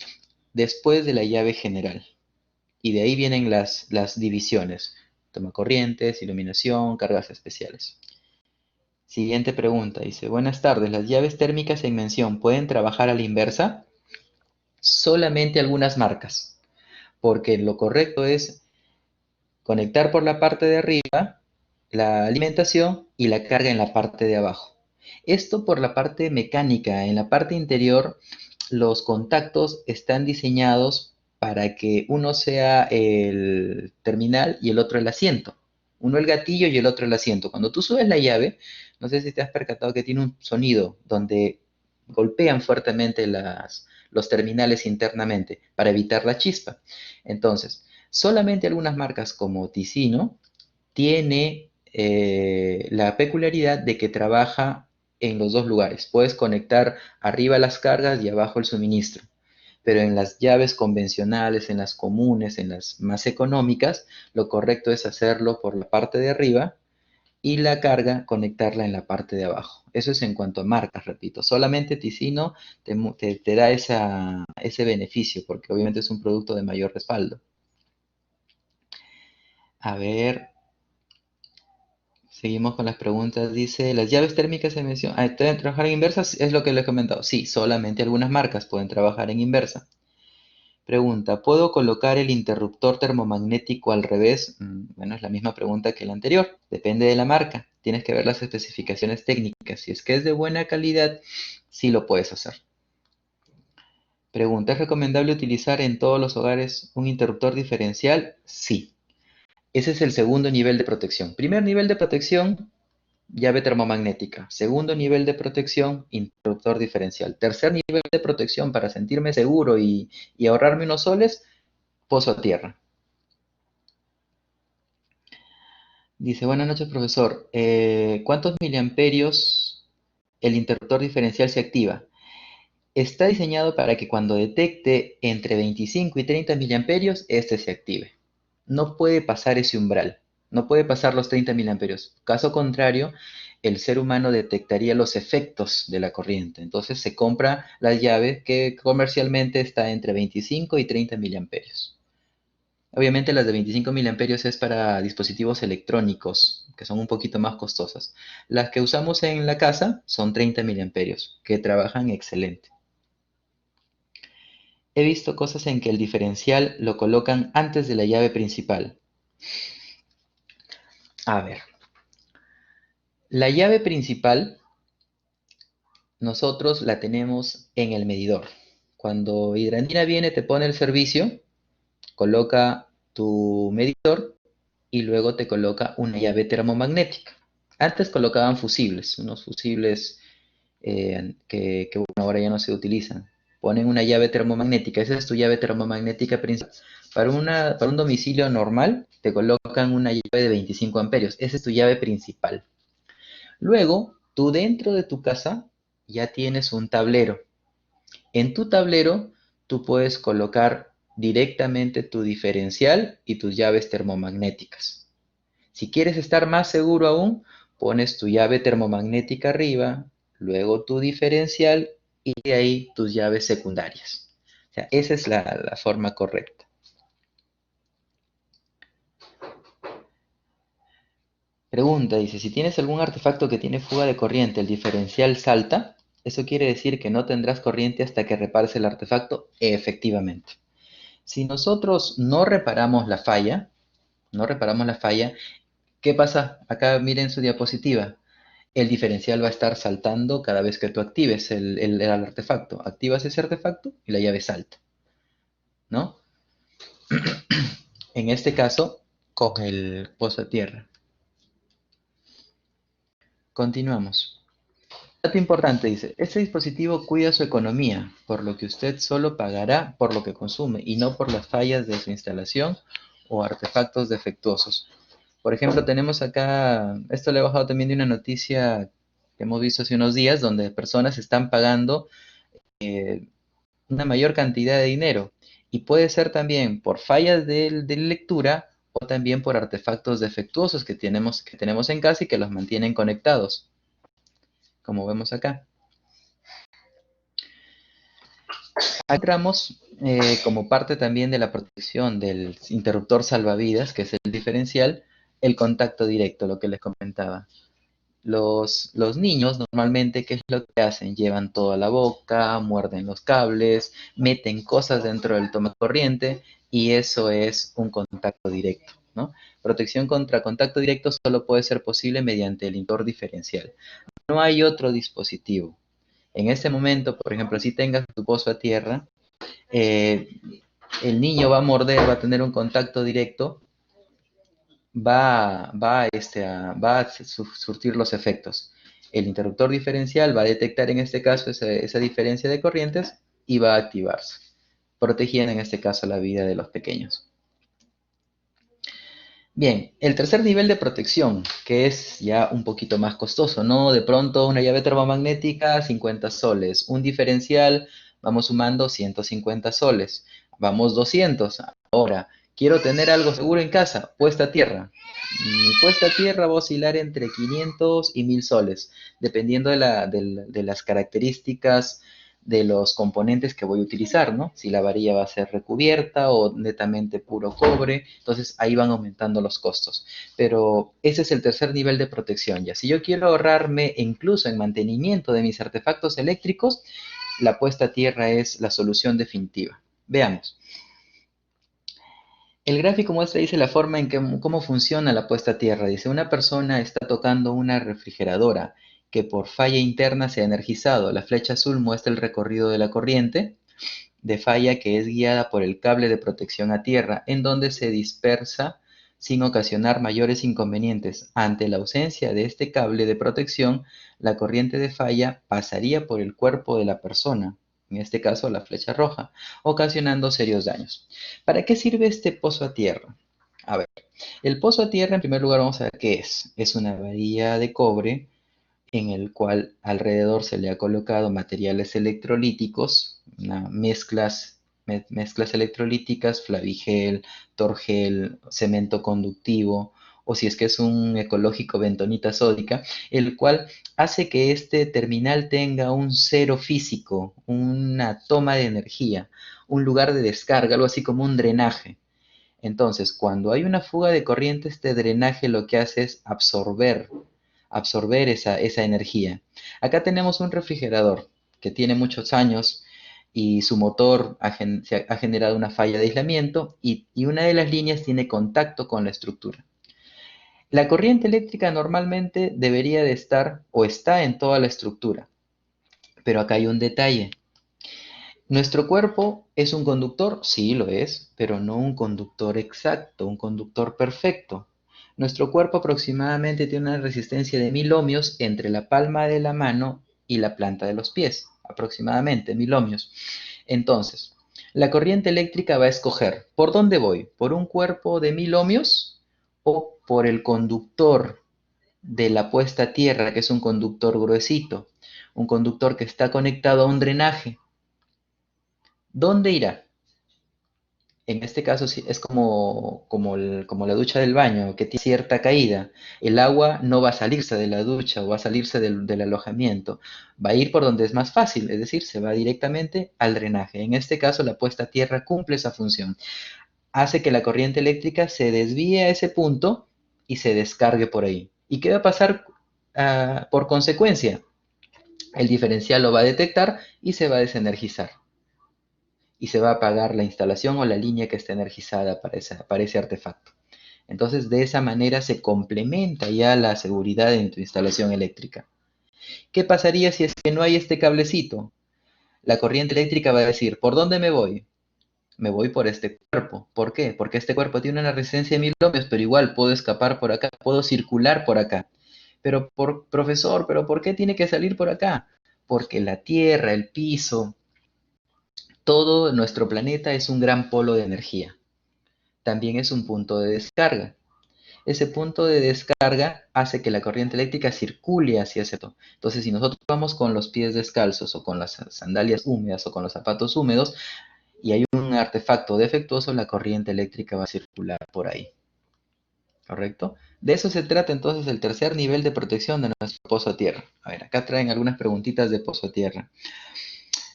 después de la llave general. Y de ahí vienen las divisiones. Tomacorrientes, iluminación, cargas especiales. Siguiente pregunta. Dice, buenas tardes. ¿Las llaves térmicas en mención pueden trabajar a la inversa? Solamente algunas marcas. Porque lo correcto es conectar por la parte de arriba la alimentación y la carga en la parte de abajo. Esto por la parte mecánica. En la parte interior, los contactos están diseñados para que uno sea el terminal y el otro el asiento. Uno el gatillo y el otro el asiento. Cuando tú subes la llave, no sé si te has percatado que tiene un sonido donde golpean fuertemente los terminales internamente para evitar la chispa. Entonces, solamente algunas marcas como Ticino tiene la peculiaridad de que trabaja en los dos lugares. Puedes conectar arriba las cargas y abajo el suministro. Pero en las llaves convencionales, en las comunes, en las más económicas, lo correcto es hacerlo por la parte de arriba y la carga conectarla en la parte de abajo. Eso es en cuanto a marcas, repito. Solamente Ticino te da ese beneficio porque obviamente es un producto de mayor respaldo. A ver, seguimos con las preguntas. Dice, ¿las llaves térmicas se mencionan? ¿Pueden trabajar en inversas? Es lo que les he comentado. Sí, solamente algunas marcas pueden trabajar en inversa. Pregunta, ¿puedo colocar el interruptor termomagnético al revés? Bueno, es la misma pregunta que la anterior. Depende de la marca. Tienes que ver las especificaciones técnicas. Si es que es de buena calidad, sí lo puedes hacer. Pregunta, ¿es recomendable utilizar en todos los hogares un interruptor diferencial? Sí. Ese es el segundo nivel de protección. Primer nivel de protección, llave termomagnética. Segundo nivel de protección, interruptor diferencial. Tercer nivel de protección para sentirme seguro y ahorrarme unos soles, pozo a tierra. Dice, buenas noches, profesor. ¿Cuántos miliamperios el interruptor diferencial se activa? Está diseñado para que cuando detecte entre 25 y 30 miliamperios, este se active. No puede pasar ese umbral. No puede pasar los 30 miliamperios. Caso contrario, el ser humano detectaría los efectos de la corriente. Entonces se compra la llave que comercialmente está entre 25 y 30 miliamperios. Obviamente las de 25 miliamperios es para dispositivos electrónicos, que son un poquito más costosas. Las que usamos en la casa son 30 miliamperios, que trabajan excelente. He visto cosas en que el diferencial lo colocan antes de la llave principal. A ver, la llave principal nosotros la tenemos en el medidor. Cuando Hidrandina viene, te pone el servicio, coloca tu medidor y luego te coloca una llave termomagnética. Antes colocaban fusibles, unos fusibles que bueno, ahora ya no se utilizan. Ponen una llave termomagnética, esa es tu llave termomagnética principal. Para un domicilio normal, te colocan una llave de 25 amperios, esa es tu llave principal. Luego, tú dentro de tu casa ya tienes un tablero. En tu tablero, tú puedes colocar directamente tu diferencial y tus llaves termomagnéticas. Si quieres estar más seguro aún, pones tu llave termomagnética arriba, luego tu diferencial y de ahí tus llaves secundarias. O sea, esa es la forma correcta. Pregunta, dice, si tienes algún artefacto que tiene fuga de corriente, el diferencial salta, eso quiere decir que no tendrás corriente hasta que repares el artefacto. Efectivamente. Si nosotros no reparamos la falla, ¿qué pasa? Acá miren su diapositiva. El diferencial va a estar saltando cada vez que tú actives el artefacto. Activas ese artefacto y la llave salta, ¿no? En este caso, con el pozo a tierra. Continuamos. Dato importante, dice, este dispositivo cuida su economía, por lo que usted solo pagará por lo que consume y no por las fallas de su instalación o artefactos defectuosos. Por ejemplo, tenemos acá, esto le he bajado también de una noticia que hemos visto hace unos días, donde personas están pagando eh, una mayor cantidad de dinero. Y puede ser también por fallas de lectura o también por artefactos defectuosos que tenemos en casa y que los mantienen conectados, como vemos acá. Entramos como parte también de la protección del interruptor salvavidas, que es el diferencial, el contacto directo, lo que les comentaba. Los niños normalmente, ¿qué es lo que hacen? Llevan toda la boca, muerden los cables, meten cosas dentro del tomacorriente y eso es un contacto directo, ¿no? Protección contra contacto directo solo puede ser posible mediante el interruptor diferencial. No hay otro dispositivo. En este momento, por ejemplo, si tengas tu pozo a tierra, eh, el niño va a morder, va a tener un contacto directo, va a surtir los efectos. El interruptor diferencial va a detectar en este caso esa diferencia de corrientes y va a activarse, protegiendo en este caso la vida de los pequeños. Bien, el tercer nivel de protección, que es ya un poquito más costoso, ¿no? De pronto una llave termomagnética, 50 soles, un diferencial, vamos sumando 150 soles, vamos 200. Ahora, quiero tener algo seguro en casa, puesta a tierra. Mi puesta a tierra va a oscilar entre 500 y 1000 soles, dependiendo de las características de los componentes que voy a utilizar, ¿no? Si la varilla va a ser recubierta o netamente puro cobre, entonces ahí van aumentando los costos. Pero ese es el tercer nivel de protección ya. Si yo quiero ahorrarme incluso en mantenimiento de mis artefactos eléctricos, la puesta a tierra es la solución definitiva. Veamos. El gráfico muestra, dice, la forma en que cómo funciona la puesta a tierra. Dice, una persona está tocando una refrigeradora que por falla interna se ha energizado. La flecha azul muestra el recorrido de la corriente de falla que es guiada por el cable de protección a tierra, en donde se dispersa sin ocasionar mayores inconvenientes. Ante la ausencia de este cable de protección, la corriente de falla pasaría por el cuerpo de la persona, en este caso la flecha roja, ocasionando serios daños. ¿Para qué sirve este pozo a tierra? A ver, el pozo a tierra en primer lugar vamos a ver qué es. Es una varilla de cobre en el cual alrededor se le ha colocado materiales electrolíticos, mezclas electrolíticas, flavigel, torgel, cemento conductivo, o si es que es un ecológico bentonita sódica, el cual hace que este terminal tenga un cero físico, una toma de energía, un lugar de descarga, algo así como un drenaje. Entonces, cuando hay una fuga de corriente, este drenaje lo que hace es absorber esa energía. Acá tenemos un refrigerador que tiene muchos años y su motor ha generado una falla de aislamiento y una de las líneas tiene contacto con la estructura. La corriente eléctrica normalmente debería de estar o está en toda la estructura, pero acá hay un detalle. ¿Nuestro cuerpo es un conductor? Sí, lo es, pero no un conductor exacto, un conductor perfecto. Nuestro cuerpo aproximadamente tiene una resistencia de 1000 ohmios entre la palma de la mano y la planta de los pies, aproximadamente 1000 ohmios. Entonces, la corriente eléctrica va a escoger, ¿por dónde voy? ¿Por un cuerpo de 1000 ohmios o por el conductor de la puesta a tierra, que es un conductor gruesito, un conductor que está conectado a un drenaje? ¿Dónde irá? En este caso sí, es como la ducha del baño, que tiene cierta caída. El agua no va a salirse de la ducha o va a salirse del alojamiento. Va a ir por donde es más fácil, es decir, se va directamente al drenaje. En este caso, la puesta a tierra cumple esa función. Hace que la corriente eléctrica se desvíe a ese punto y se descargue por ahí. ¿Y qué va a pasar por consecuencia? El diferencial lo va a detectar y se va a desenergizar y se va a apagar la instalación o la línea que esté energizada para ese artefacto. Entonces, de esa manera se complementa ya la seguridad en tu instalación eléctrica. ¿Qué pasaría si es que no hay este cablecito? La corriente eléctrica va a decir, ¿por dónde me voy? Me voy por este cuerpo. ¿Por qué? Porque este cuerpo tiene una resistencia de 1000 ohmios, pero igual puedo escapar por acá, puedo circular por acá. Pero, profesor, ¿pero por qué tiene que salir por acá? Porque la tierra, el piso, todo nuestro planeta es un gran polo de energía. También es un punto de descarga. Ese punto de descarga hace que la corriente eléctrica circule hacia ese punto. Entonces, si nosotros vamos con los pies descalzos o con las sandalias húmedas o con los zapatos húmedos y hay un artefacto defectuoso, la corriente eléctrica va a circular por ahí. ¿Correcto? De eso se trata entonces el tercer nivel de protección de nuestro pozo a tierra. A ver, acá traen algunas preguntitas de pozo a tierra.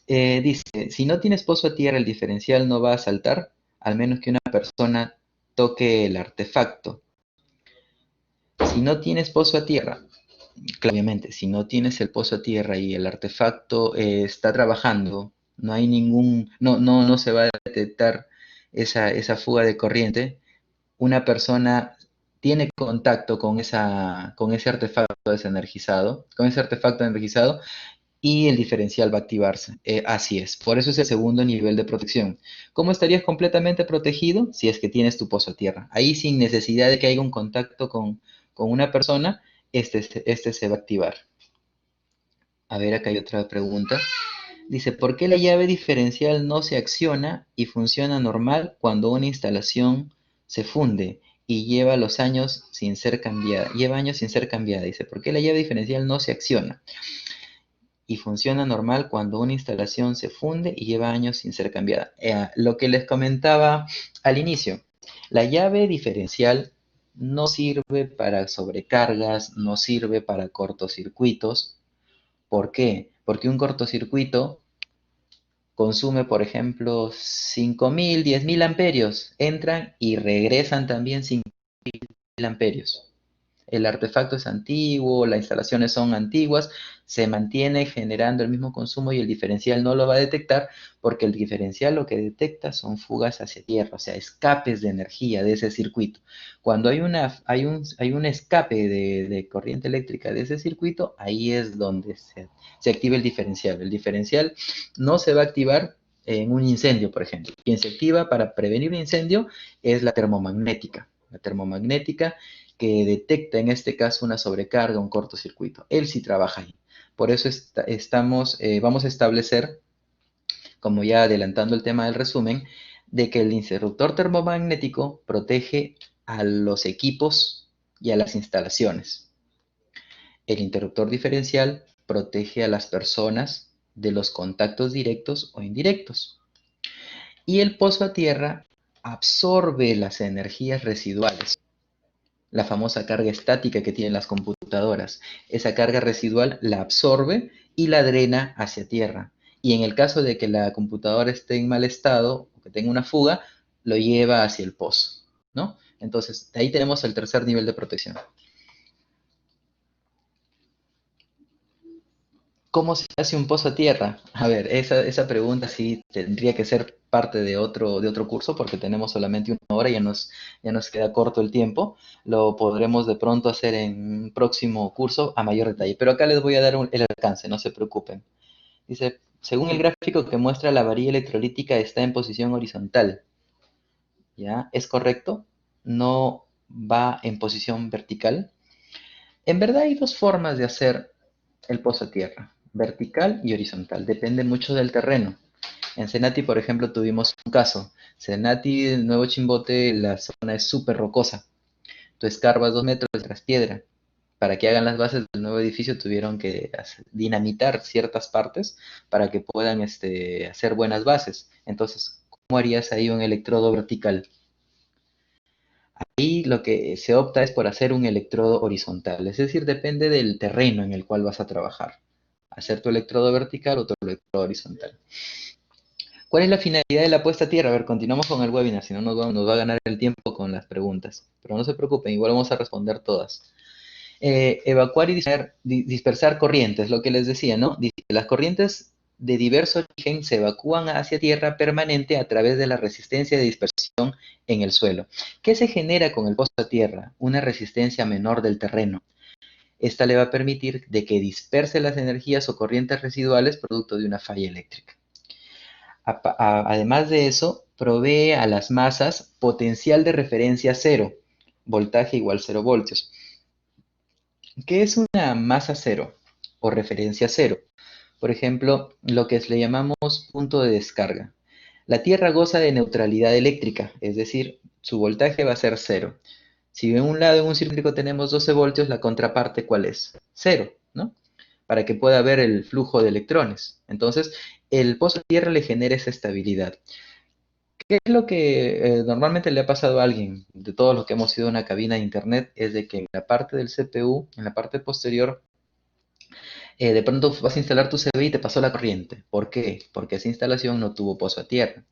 Dice, si no tienes pozo a tierra, el diferencial no va a saltar, al menos que una persona toque el artefacto. Si no tienes pozo a tierra, obviamente, si no tienes el pozo a tierra y el artefacto está trabajando, no se va a detectar esa fuga de corriente, una persona tiene contacto con ese artefacto desenergizado, con ese artefacto energizado, y el diferencial va a activarse. Así es. Por eso es el segundo nivel de protección. ¿Cómo estarías completamente protegido? Si es que tienes tu pozo a tierra. Ahí sin necesidad de que haya un contacto con una persona, este se va a activar. A ver, acá hay otra pregunta. Dice, ¿por qué la llave diferencial no se acciona y funciona normal cuando una instalación se funde y lleva los años sin ser cambiada? Lleva años sin ser cambiada. Dice, ¿por qué la llave diferencial no se acciona y funciona normal cuando una instalación se funde y lleva años sin ser cambiada? Lo que les comentaba al inicio, la llave diferencial no sirve para sobrecargas, no sirve para cortocircuitos. ¿Por qué? Porque un cortocircuito consume, por ejemplo, 5000, 10.000 amperios. Entran y regresan también 5000 amperios. El artefacto es antiguo, las instalaciones son antiguas, se mantiene generando el mismo consumo y el diferencial no lo va a detectar porque el diferencial lo que detecta son fugas hacia tierra, o sea, escapes de energía de ese circuito. Cuando hay un escape de corriente eléctrica de ese circuito, ahí es donde se activa el diferencial. El diferencial no se va a activar en un incendio, por ejemplo. Quien se activa para prevenir un incendio es la termomagnética. La termomagnética que detecta en este caso una sobrecarga, un cortocircuito. Él sí trabaja ahí. Por eso vamos a establecer, como ya adelantando el tema del resumen, de que el interruptor termomagnético protege a los equipos y a las instalaciones. El interruptor diferencial protege a las personas de los contactos directos o indirectos. Y el pozo a tierra absorbe las energías residuales, la famosa carga estática que tienen las computadoras. Esa carga residual la absorbe y la drena hacia tierra. Y en el caso de que la computadora esté en mal estado o que tenga una fuga, lo lleva hacia el pozo, ¿no? Entonces, ahí tenemos el tercer nivel de protección. ¿Cómo se hace un pozo a tierra? A ver, esa pregunta sí tendría que ser parte de otro curso porque tenemos solamente 1 hora y ya nos queda corto el tiempo. Lo podremos de pronto hacer en un próximo curso a mayor detalle. Pero acá les voy a dar el alcance, no se preocupen. Dice, Según el gráfico que muestra, la varilla electrolítica está en posición horizontal, ¿ya? ¿Es correcto? No va en posición vertical. En verdad hay dos formas de hacer el pozo a tierra, vertical y horizontal. Depende mucho del terreno. En Cenati, por ejemplo, tuvimos un caso. Cenati, el Nuevo Chimbote, la zona es súper rocosa. Tú escarbas 2 metros tras piedra. Para que hagan las bases del nuevo edificio tuvieron que dinamitar ciertas partes para que puedan hacer buenas bases. Entonces, ¿cómo harías ahí un electrodo vertical? Ahí lo que se opta es por hacer un electrodo horizontal, es decir, depende del terreno en el cual vas a trabajar. Hacer tu electrodo vertical o tu electrodo horizontal. ¿Cuál es la finalidad de la puesta a tierra? A ver, continuamos con el webinar, si no nos va a ganar el tiempo con las preguntas. Pero no se preocupen, igual vamos a responder todas. Evacuar y dispersar corrientes, lo que les decía, ¿no? Dice, las corrientes de diverso origen se evacúan hacia tierra permanente a través de la resistencia de dispersión en el suelo. ¿Qué se genera con el pozo a tierra? Una resistencia menor del terreno. Esta le va a permitir de que disperse las energías o corrientes residuales producto de una falla eléctrica. Además de eso, provee a las masas potencial de referencia cero, voltaje igual 0 voltios. ¿Qué es una masa cero o referencia cero? Por ejemplo, lo que le llamamos punto de descarga. La Tierra goza de neutralidad eléctrica, es decir, su voltaje va a ser cero. Si en un lado en un cilíndrico tenemos 12 voltios, la contraparte, ¿cuál es? Cero, ¿no? Para que pueda haber el flujo de electrones. Entonces, el pozo de tierra le genera esa estabilidad. ¿Qué es lo que normalmente le ha pasado a alguien de todos los que hemos ido a una cabina de internet? Es de que en la parte del CPU, en la parte posterior, de pronto vas a instalar tu CV y te pasó la corriente. ¿Por qué? Porque esa instalación no tuvo pozo a tierra.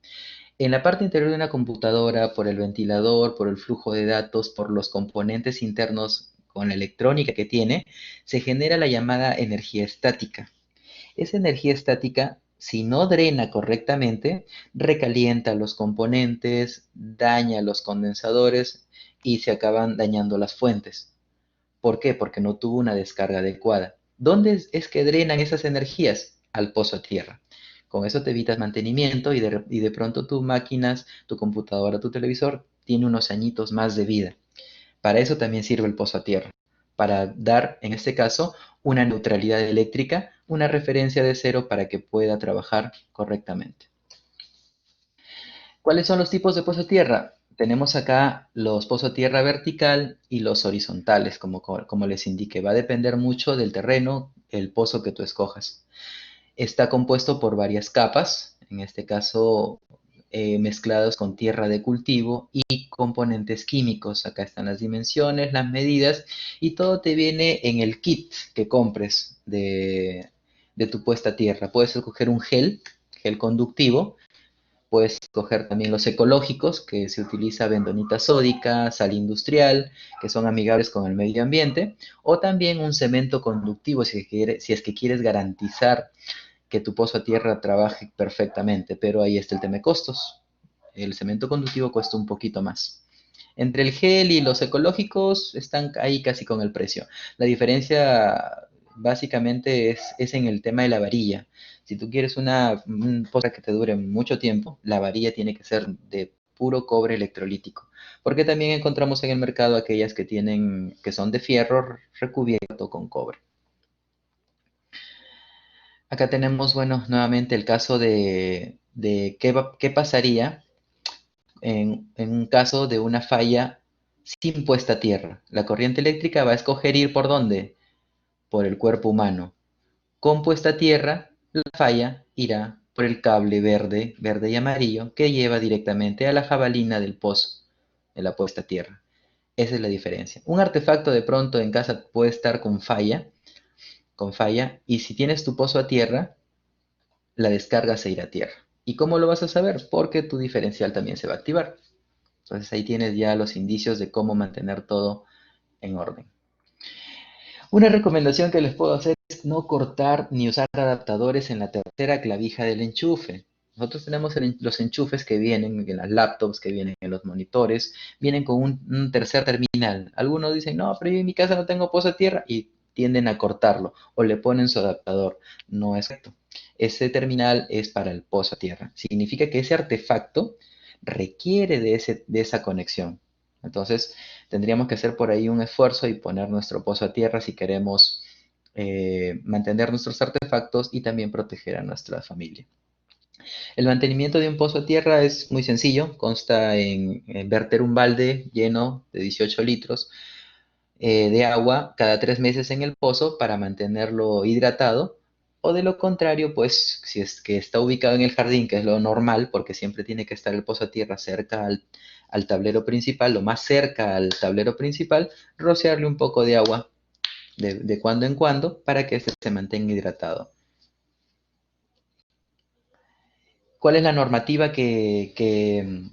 En la parte interior de una computadora, por el ventilador, por el flujo de datos, por los componentes internos con la electrónica que tiene, se genera la llamada energía estática. Esa energía estática, si no drena correctamente, recalienta los componentes, daña los condensadores y se acaban dañando las fuentes. ¿Por qué? Porque no tuvo una descarga adecuada. ¿Dónde es que drenan esas energías? Al pozo a tierra. Con eso te evitas mantenimiento y de pronto tus máquinas, tu computadora, tu televisor tiene unos añitos más de vida. Para eso también sirve el pozo a tierra, para dar, en este caso, una neutralidad eléctrica, una referencia de cero para que pueda trabajar correctamente. ¿Cuáles son los tipos de pozo a tierra? Tenemos acá los pozos a tierra vertical y los horizontales, como les indiqué. Va a depender mucho del terreno, el pozo que tú escojas. Está compuesto por varias capas, en este caso mezclados con tierra de cultivo y componentes químicos. Acá están las dimensiones, las medidas y todo te viene en el kit que compres de tu puesta a tierra. Puedes escoger un gel conductivo. Puedes escoger también los ecológicos, que se utiliza bentonita sódica, sal industrial, que son amigables con el medio ambiente, o también un cemento conductivo si es que quieres garantizar que tu pozo a tierra trabaje perfectamente, pero ahí está el tema de costos. El cemento conductivo cuesta un poquito más. Entre el gel y los ecológicos están ahí casi con el precio. La diferencia básicamente es en el tema de la varilla. Si tú quieres un pozo que te dure mucho tiempo, la varilla tiene que ser de puro cobre electrolítico. Porque también encontramos en el mercado aquellas que son de fierro recubierto con cobre. Acá tenemos, bueno, nuevamente el caso de qué pasaría en un caso de una falla sin puesta a tierra. La corriente eléctrica va a escoger ir por dónde, por el cuerpo humano. Con puesta a tierra, la falla irá por el cable verde, verde y amarillo, que lleva directamente a la jabalina del pozo de la puesta a tierra. Esa es la diferencia. Un artefacto de pronto en casa puede estar con falla, y si tienes tu pozo a tierra, la descarga se irá a tierra. ¿Y cómo lo vas a saber? Porque tu diferencial también se va a activar. Entonces ahí tienes ya los indicios de cómo mantener todo en orden. Una recomendación que les puedo hacer es no cortar ni usar adaptadores en la tercera clavija del enchufe. Nosotros tenemos los enchufes que vienen en las laptops, que vienen en los monitores, vienen con un tercer terminal. Algunos dicen, no, pero yo en mi casa no tengo pozo de tierra y tienden a cortarlo o le ponen su adaptador. No es correcto. ese terminal es para el pozo a tierra. Significa que ese artefacto requiere de esa conexión. Entonces, tendríamos que hacer por ahí un esfuerzo y poner nuestro pozo a tierra si queremos mantener nuestros artefactos y también proteger a nuestra familia. El mantenimiento de un pozo a tierra es muy sencillo, consta en verter un balde lleno de 18 litros de agua cada 3 meses en el pozo para mantenerlo hidratado, o de lo contrario, pues si es que está ubicado en el jardín, que es lo normal, porque siempre tiene que estar el pozo a tierra cerca al tablero principal, lo más cerca al tablero principal, rociarle un poco de agua de cuando en cuando para que este se mantenga hidratado. ¿Cuál es la normativa que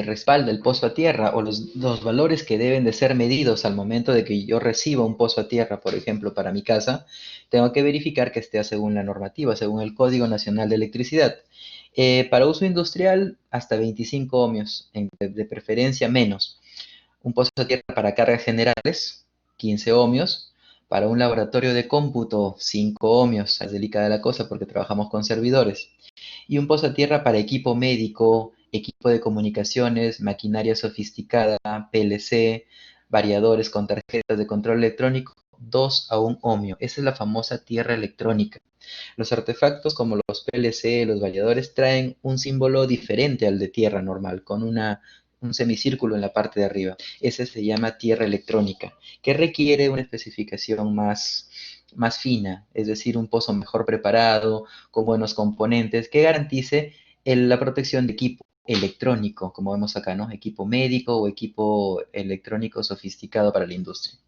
respalda el pozo a tierra o los valores que deben de ser medidos al momento de que yo reciba un pozo a tierra, por ejemplo, para mi casa? Tengo que verificar que esté según la normativa, según el Código Nacional de Electricidad. Para uso industrial, hasta 25 ohmios, de preferencia menos. Un pozo a tierra para cargas generales, 15 ohmios. Para un laboratorio de cómputo, 5 ohmios. Es delicada la cosa porque trabajamos con servidores. Y un pozo a tierra para equipo médico, equipo de comunicaciones, maquinaria sofisticada, PLC, variadores con tarjetas de control electrónico, 2 a 1 ohmio. Esa es la famosa tierra electrónica. Los artefactos como los PLC, los variadores, traen un símbolo diferente al de tierra normal, con un semicírculo en la parte de arriba. Ese se llama tierra electrónica, que requiere una especificación más fina, es decir, un pozo mejor preparado, con buenos componentes, que garantice la protección de equipo electrónico, como vemos acá, ¿no? Equipo médico o equipo electrónico sofisticado para la industria.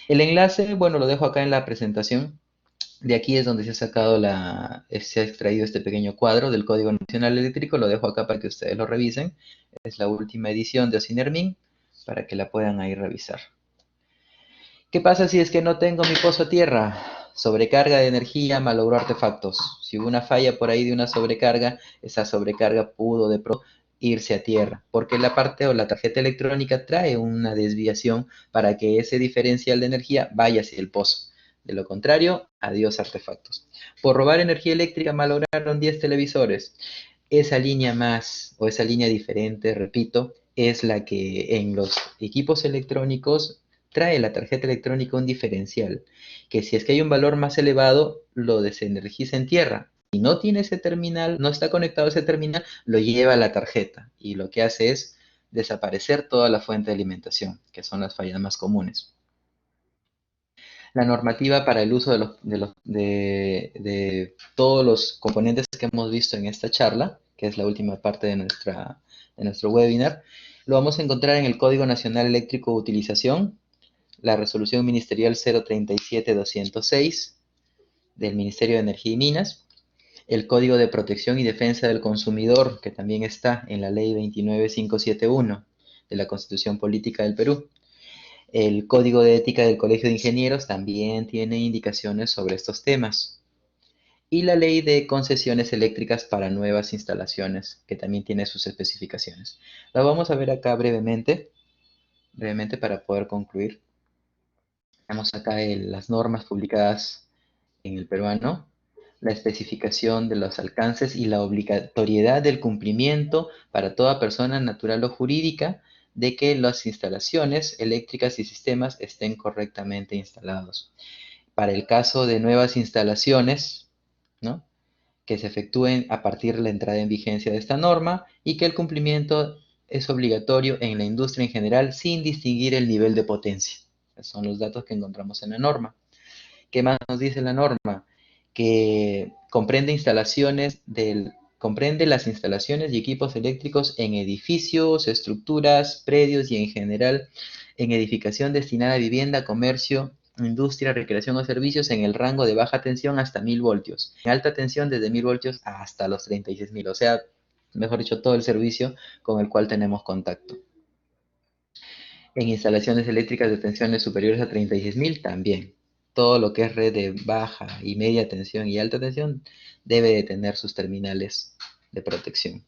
El enlace, bueno, lo dejo acá en la presentación. De aquí es donde se ha sacado se ha extraído este pequeño cuadro del Código Nacional Eléctrico. Lo dejo acá para que ustedes lo revisen. Es la última edición de Ocinermin para que la puedan ahí revisar. ¿Qué pasa si es que no tengo mi pozo a tierra? Sobrecarga de energía malogró artefactos. Si hubo una falla por ahí de una sobrecarga, esa sobrecarga pudo de pronto irse a tierra, porque la parte o la tarjeta electrónica trae una desviación para que ese diferencial de energía vaya hacia el pozo. De lo contrario, adiós artefactos. Por robar energía eléctrica malograron 10 televisores. Esa línea más, o esa línea diferente, repito, es la que en los equipos electrónicos trae la tarjeta electrónica un diferencial, que si es que hay un valor más elevado, lo desenergiza en tierra. Si no tiene ese terminal, no está conectado a ese terminal, lo lleva a la tarjeta y lo que hace es desaparecer toda la fuente de alimentación, que son las fallas más comunes. La normativa para el uso de todos los componentes que hemos visto en esta charla, que es la última parte de nuestro webinar, lo vamos a encontrar en el Código Nacional Eléctrico de Utilización, la resolución ministerial 037-206 del Ministerio de Energía y Minas, el Código de Protección y Defensa del Consumidor, que también está en la Ley 29571 de la Constitución Política del Perú. El Código de Ética del Colegio de Ingenieros también tiene indicaciones sobre estos temas. Y la Ley de Concesiones Eléctricas para Nuevas Instalaciones, que también tiene sus especificaciones. La vamos a ver acá brevemente para poder concluir. Tenemos acá las normas publicadas en el peruano, la especificación de los alcances y la obligatoriedad del cumplimiento para toda persona natural o jurídica de que las instalaciones eléctricas y sistemas estén correctamente instalados. Para el caso de nuevas instalaciones, ¿no?, que se efectúen a partir de la entrada en vigencia de esta norma y que el cumplimiento es obligatorio en la industria en general sin distinguir el nivel de potencia. Esos son los datos que encontramos en la norma. ¿Qué más nos dice la norma? Que comprende las instalaciones y equipos eléctricos en edificios, estructuras, predios y en general en edificación destinada a vivienda, comercio, industria, recreación o servicios en el rango de baja tensión hasta 1000 voltios. En alta tensión desde 1000 voltios hasta los 36.000, o sea, mejor dicho, todo el servicio con el cual tenemos contacto. En instalaciones eléctricas de tensiones superiores a 36.000 también. Todo lo que es red de baja y media tensión y alta tensión debe de tener sus terminales de protección.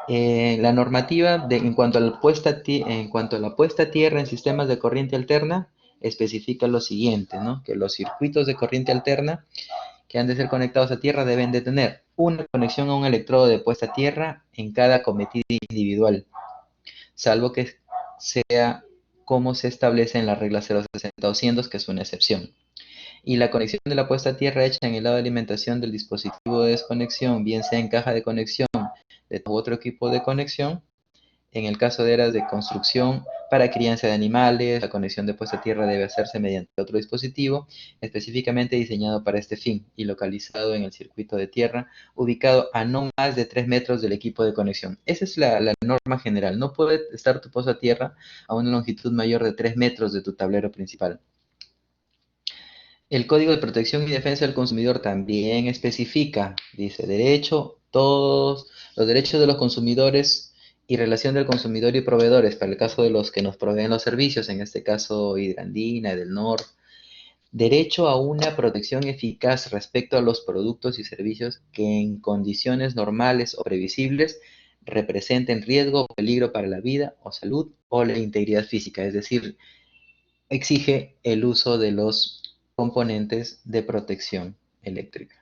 La normativa en cuanto a la puesta a tierra en sistemas de corriente alterna especifica lo siguiente, ¿no? Que los circuitos de corriente alterna que han de ser conectados a tierra deben de tener una conexión a un electrodo de puesta a tierra en cada acometida individual, salvo que sea como se establece en la regla 060-200, que es una excepción. Y la conexión de la puesta a tierra hecha en el lado de alimentación del dispositivo de desconexión, bien sea en caja de conexión de otro equipo de conexión, en el caso de eras de construcción para crianza de animales, la conexión de puesta a tierra debe hacerse mediante otro dispositivo específicamente diseñado para este fin y localizado en el circuito de tierra, ubicado a no más de 3 metros del equipo de conexión. Esa es la norma general. No puede estar tu puesta a tierra a una longitud mayor de 3 metros de tu tablero principal. El Código de Protección y Defensa del Consumidor también especifica, dice, todos los derechos de los consumidores y relación del consumidor y proveedores, para el caso de los que nos proveen los servicios, en este caso Hidrandina, Edelnor, derecho a una protección eficaz respecto a los productos y servicios que en condiciones normales o previsibles representen riesgo o peligro para la vida o salud o la integridad física, es decir, exige el uso de los componentes de protección eléctrica.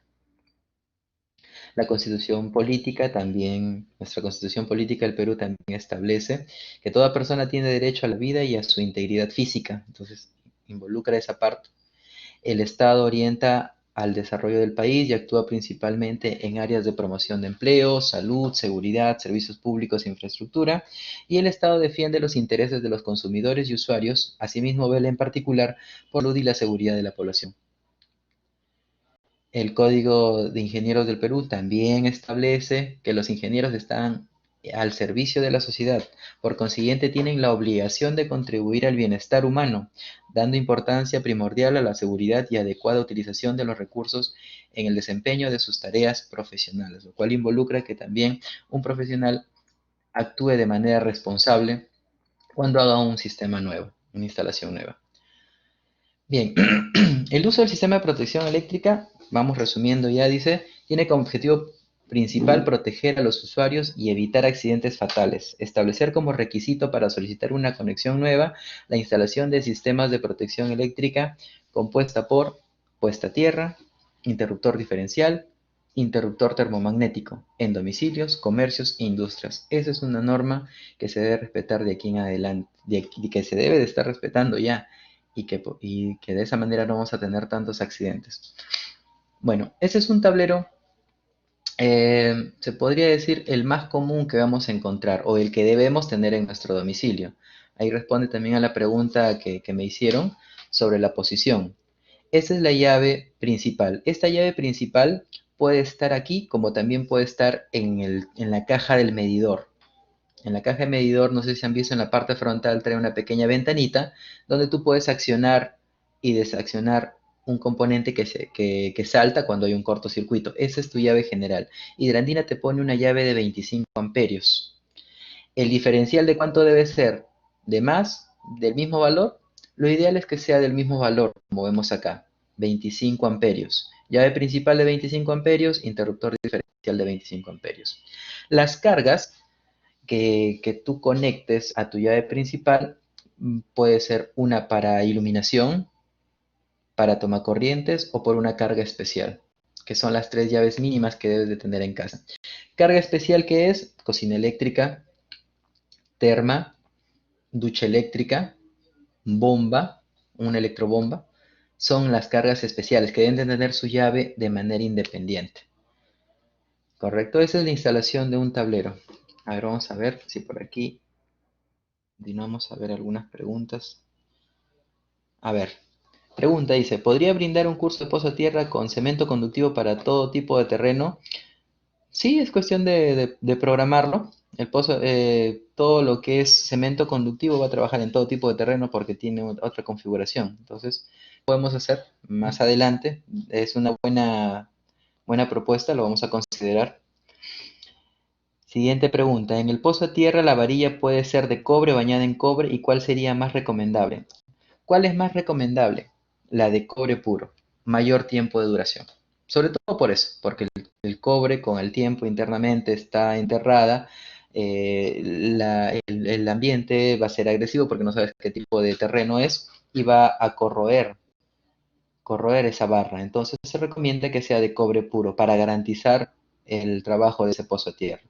La Constitución política también, nuestra Constitución política del Perú también establece que toda persona tiene derecho a la vida y a su integridad física, entonces involucra esa parte. El Estado orienta al desarrollo del país y actúa principalmente en áreas de promoción de empleo, salud, seguridad, servicios públicos e infraestructura, y el Estado defiende los intereses de los consumidores y usuarios, asimismo vela en particular por la salud y la seguridad de la población. El Código de Ingenieros del Perú también establece que los ingenieros están al servicio de la sociedad, por consiguiente tienen la obligación de contribuir al bienestar humano, dando importancia primordial a la seguridad y adecuada utilización de los recursos en el desempeño de sus tareas profesionales, lo cual involucra que también un profesional actúe de manera responsable cuando haga un sistema nuevo, una instalación nueva. Bien, el uso del sistema de protección eléctrica, vamos resumiendo ya, dice, tiene como objetivo principal proteger a los usuarios y evitar accidentes fatales. Establecer como requisito para solicitar una conexión nueva la instalación de sistemas de protección eléctrica compuesta por puesta a tierra, interruptor diferencial, interruptor termomagnético en domicilios, comercios e industrias. Esa es una norma que se debe respetar de aquí en adelante, que se debe de estar respetando ya y que de esa manera no vamos a tener tantos accidentes. Bueno, ese es un tablero, se podría decir, el más común que vamos a encontrar o el que debemos tener en nuestro domicilio. Ahí responde también a la pregunta que me hicieron sobre la posición. Esa es la llave principal. Esta llave principal puede estar aquí como también puede estar en la caja del medidor. En la caja de medidor, no sé si han visto, en la parte frontal trae una pequeña ventanita donde tú puedes accionar y desaccionar un componente que salta cuando hay un cortocircuito. Esa es tu llave general. Hidrandina te pone una llave de 25 amperios. El diferencial de cuánto debe ser de más, del mismo valor, lo ideal es que sea del mismo valor, como vemos acá, 25 amperios. Llave principal de 25 amperios, interruptor diferencial de 25 amperios. Las cargas que tú conectes a tu llave principal puede ser una para iluminación, para tomacorrientes o por una carga especial, que son las 3 llaves mínimas que debes de tener en casa. Carga especial, que es cocina eléctrica, terma, ducha eléctrica, bomba, una electrobomba, son las cargas especiales que deben de tener su llave de manera independiente. ¿Correcto? Esa es la instalación de un tablero. A ver, vamos a ver si por aquí continuamos a ver algunas preguntas. A ver, pregunta dice, ¿podría brindar un curso de pozo a tierra con cemento conductivo para todo tipo de terreno? Sí, es cuestión de programarlo. Todo lo que es cemento conductivo va a trabajar en todo tipo de terreno porque tiene otra configuración. Entonces, podemos hacer más adelante. Es una buena propuesta, lo vamos a considerar. Siguiente pregunta. En el pozo a tierra la varilla puede ser de cobre bañada en cobre, ¿y cuál sería más recomendable? ¿Cuál es más recomendable? La de cobre puro, mayor tiempo de duración. Sobre todo por eso, porque el cobre con el tiempo internamente está enterrada, el ambiente va a ser agresivo porque no sabes qué tipo de terreno es y va a corroer corroer esa barra. Entonces se recomienda que sea de cobre puro para garantizar el trabajo de ese pozo a tierra.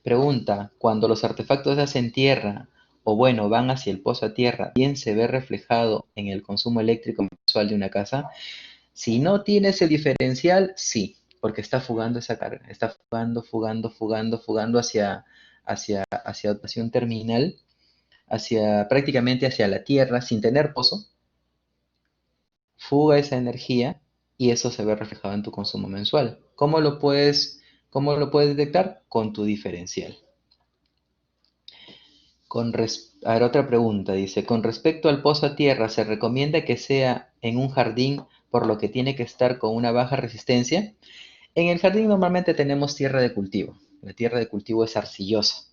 Pregunta, cuando los artefactos se hacen tierra o bueno, van hacia el pozo a tierra, ¿bien se ve reflejado en el consumo eléctrico mensual de una casa? Si no tienes el diferencial, sí, porque está fugando esa carga, está fugando hacia un terminal, prácticamente hacia la tierra, sin tener pozo, fuga esa energía y eso se ve reflejado en tu consumo mensual. ¿Cómo lo puedes detectar? Con tu diferencial. A ver, otra pregunta, dice, con respecto al pozo a tierra, ¿se recomienda que sea en un jardín, por lo que tiene que estar con una baja resistencia? En el jardín normalmente tenemos tierra de cultivo. La tierra de cultivo es arcillosa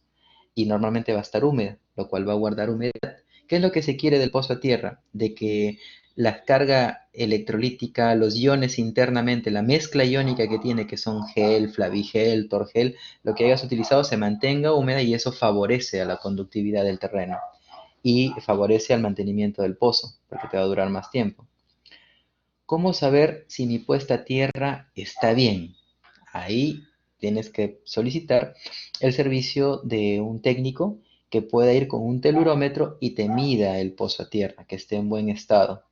y normalmente va a estar húmeda, lo cual va a guardar humedad. ¿Qué es lo que se quiere del pozo a tierra? De que la carga electrolítica, los iones internamente, la mezcla iónica que tiene, que son gel, flavigel, torgel, lo que hayas utilizado se mantenga húmeda y eso favorece a la conductividad del terreno y favorece al mantenimiento del pozo, porque te va a durar más tiempo. ¿Cómo saber si mi puesta a tierra está bien? Ahí tienes que solicitar el servicio de un técnico que pueda ir con un telurómetro y te mida el pozo a tierra, que esté en buen estado,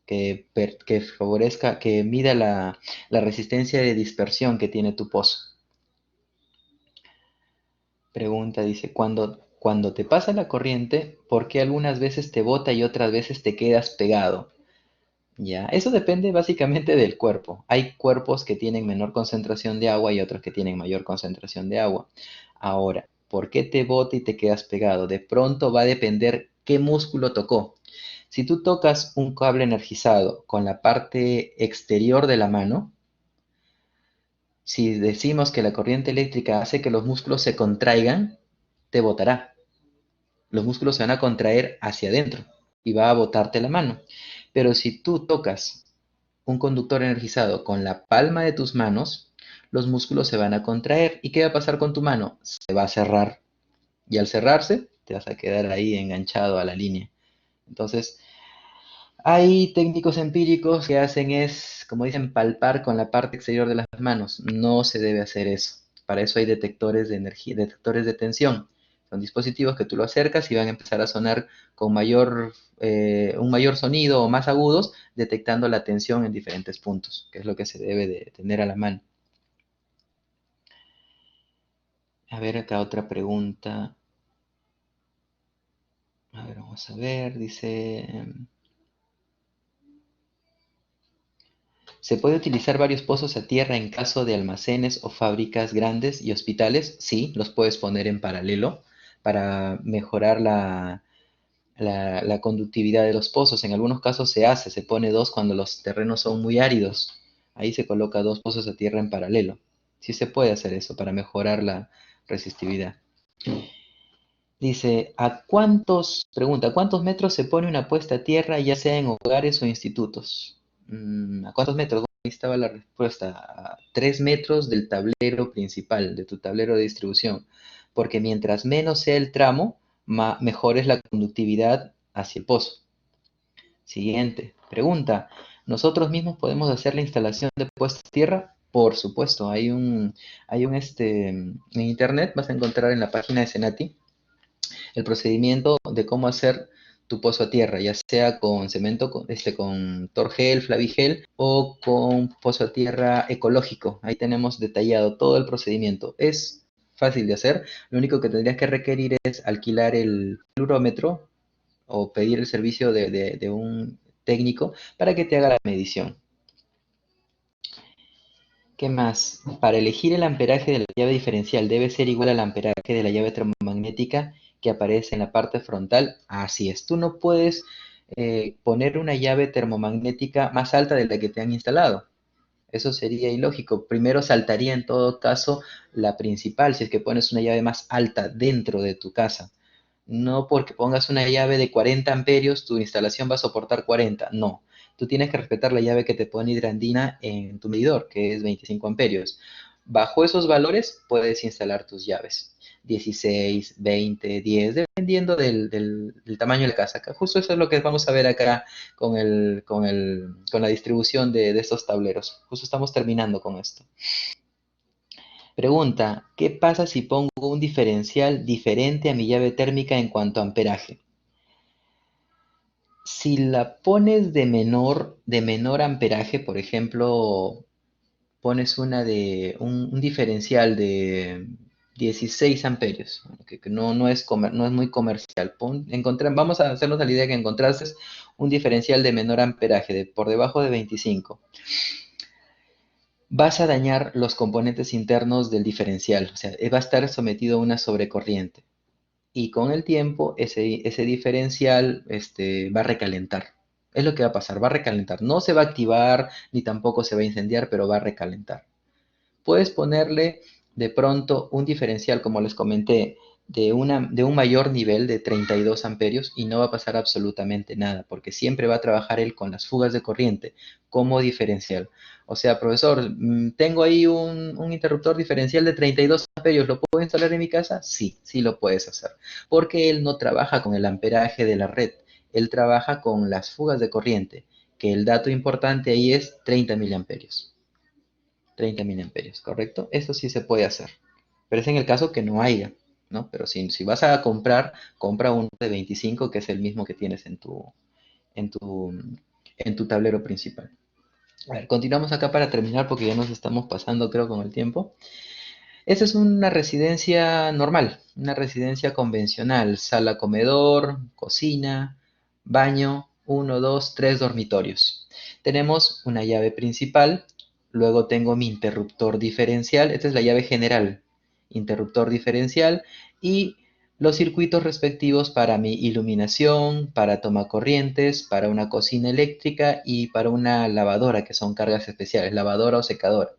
que favorezca, que mida la resistencia de dispersión que tiene tu pozo. Pregunta, dice, cuando te pasa la corriente, ¿por qué algunas veces te bota y otras veces te quedas pegado? Ya, eso depende básicamente del cuerpo. Hay cuerpos que tienen menor concentración de agua y otros que tienen mayor concentración de agua. Ahora, ¿por qué te bota y te quedas pegado? De pronto va a depender qué músculo tocó. Si tú tocas un cable energizado con la parte exterior de la mano, si decimos que la corriente eléctrica hace que los músculos se contraigan, te botará. Los músculos se van a contraer hacia adentro y va a botarte la mano. Pero si tú tocas un conductor energizado con la palma de tus manos, los músculos se van a contraer. ¿Y qué va a pasar con tu mano? Se va a cerrar. Y al cerrarse, te vas a quedar ahí enganchado a la línea. Entonces, hay técnicos empíricos que hacen es, como dicen, palpar con la parte exterior de las manos. No se debe hacer eso. Para eso hay detectores de energía, detectores de tensión. Son dispositivos que tú lo acercas y van a empezar a sonar con un mayor sonido o más agudos, detectando la tensión en diferentes puntos, que es lo que se debe de tener a la mano. A ver, acá otra pregunta. A ver, vamos a ver, dice... ¿Se puede utilizar varios pozos a tierra en caso de almacenes o fábricas grandes y hospitales? Sí, los puedes poner en paralelo para mejorar la conductividad de los pozos. En algunos casos se pone dos cuando los terrenos son muy áridos. Ahí se coloca dos pozos a tierra en paralelo. Sí se puede hacer eso para mejorar la resistividad. Dice, pregunta, ¿a cuántos metros se pone una puesta a tierra, ya sea en hogares o institutos? ¿A cuántos metros? Bueno, ahí estaba la respuesta. A 3 metros del tablero principal, de tu tablero de distribución. Porque mientras menos sea el tramo, mejor es la conductividad hacia el pozo. Siguiente pregunta. ¿Nosotros mismos podemos hacer la instalación de puesta a tierra? Por supuesto, en internet vas a encontrar en la página de Senati el procedimiento de cómo hacer tu pozo a tierra, ya sea con cemento, con torgel, flavigel o con pozo a tierra ecológico. Ahí tenemos detallado todo el procedimiento. Es fácil de hacer. Lo único que tendrías que requerir es alquilar el fluorómetro o pedir el servicio de un técnico para que te haga la medición. ¿Qué más? Para elegir el amperaje de la llave diferencial debe ser igual al amperaje de la llave termomagnética que aparece en la parte frontal. Así es, tú no puedes poner una llave termomagnética más alta de la que te han instalado. Eso sería ilógico. Primero saltaría en todo caso la principal, si es que pones una llave más alta dentro de tu casa. No porque pongas una llave de 40 amperios, tu instalación va a soportar 40. No. Tú tienes que respetar la llave que te pone Hidrandina en tu medidor, que es 25 amperios. Bajo esos valores puedes instalar tus llaves. 16, 20, 10, dependiendo del tamaño de la casa. Justo eso es lo que vamos a ver acá con la distribución de estos tableros. Justo estamos terminando con esto. Pregunta, ¿qué pasa si pongo un diferencial diferente a mi llave térmica en cuanto a amperaje? Si la pones de menor amperaje, por ejemplo, pones un diferencial de 16 amperios, que no es muy comercial. Vamos a hacernos a la idea que encontraste un diferencial de menor amperaje, por debajo de 25. Vas a dañar los componentes internos del diferencial, o sea, va a estar sometido a una sobrecorriente. Y con el tiempo, ese diferencial va a recalentar. Es lo que va a pasar, va a recalentar. No se va a activar, ni tampoco se va a incendiar, pero va a recalentar. Puedes ponerle de pronto un diferencial, como les comenté, de un mayor nivel de 32 amperios y no va a pasar absolutamente nada, porque siempre va a trabajar él con las fugas de corriente como diferencial. O sea, profesor, tengo ahí un interruptor diferencial de 32 amperios, ¿lo puedo instalar en mi casa? Sí, sí lo puedes hacer, porque él no trabaja con el amperaje de la red, él trabaja con las fugas de corriente, que el dato importante ahí es 30 miliamperios. 30 miliamperios, ¿correcto? Eso sí se puede hacer. Pero es en el caso que no haya, ¿no? Pero si vas a comprar, compra uno de 25, que es el mismo que tienes en tu, en tu tablero principal. A ver, continuamos acá para terminar porque ya nos estamos pasando, creo, con el tiempo. Esta es una residencia normal, una residencia convencional, sala, comedor, cocina, baño, 1, 2, 3 dormitorios. Tenemos una llave principal, luego tengo mi interruptor diferencial, esta es la llave general, interruptor diferencial y los circuitos respectivos para mi iluminación, para tomacorrientes, para una cocina eléctrica y para una lavadora, que son cargas especiales, lavadora o secadora.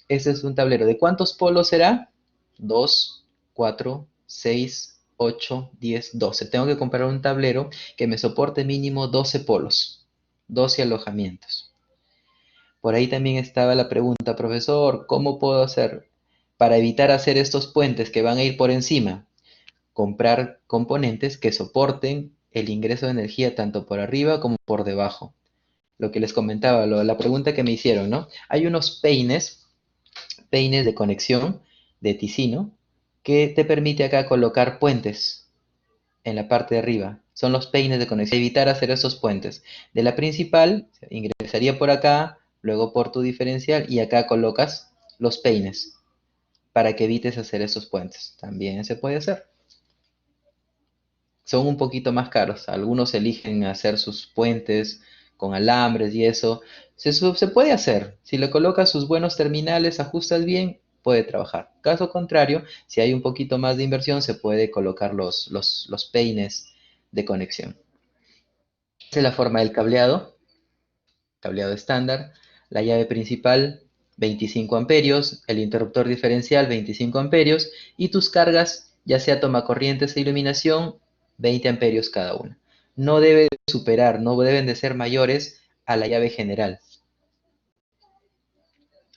Este es un tablero. ¿De cuántos polos será? 2, 4, 6, 8, 10, 12. Tengo que comprar un tablero que me soporte mínimo 12 polos, 12 alojamientos. Por ahí también estaba la pregunta, profesor, ¿cómo puedo hacer para evitar hacer estos puentes que van a ir por encima? Comprar componentes que soporten el ingreso de energía tanto por arriba como por debajo. Lo que les comentaba, la pregunta que me hicieron, ¿no? Hay unos peines de conexión de Ticino que te permite acá colocar puentes en la parte de arriba. Son los peines de conexión. Evitar hacer esos puentes. De la principal, ingresaría por acá, luego por tu diferencial y acá colocas los peines para que evites hacer esos puentes. También se puede hacer. Son un poquito más caros. Algunos eligen hacer sus puentes con alambres y eso. Se puede hacer. Si le colocas sus buenos terminales, ajustas bien, puede trabajar. Caso contrario, si hay un poquito más de inversión, se puede colocar los peines de conexión. Esa es la forma del cableado estándar. La llave principal, 25 amperios. El interruptor diferencial, 25 amperios. Y tus cargas, ya sea tomacorrientes e iluminación, 20 amperios cada una. No debe superar, no deben de ser mayores a la llave general.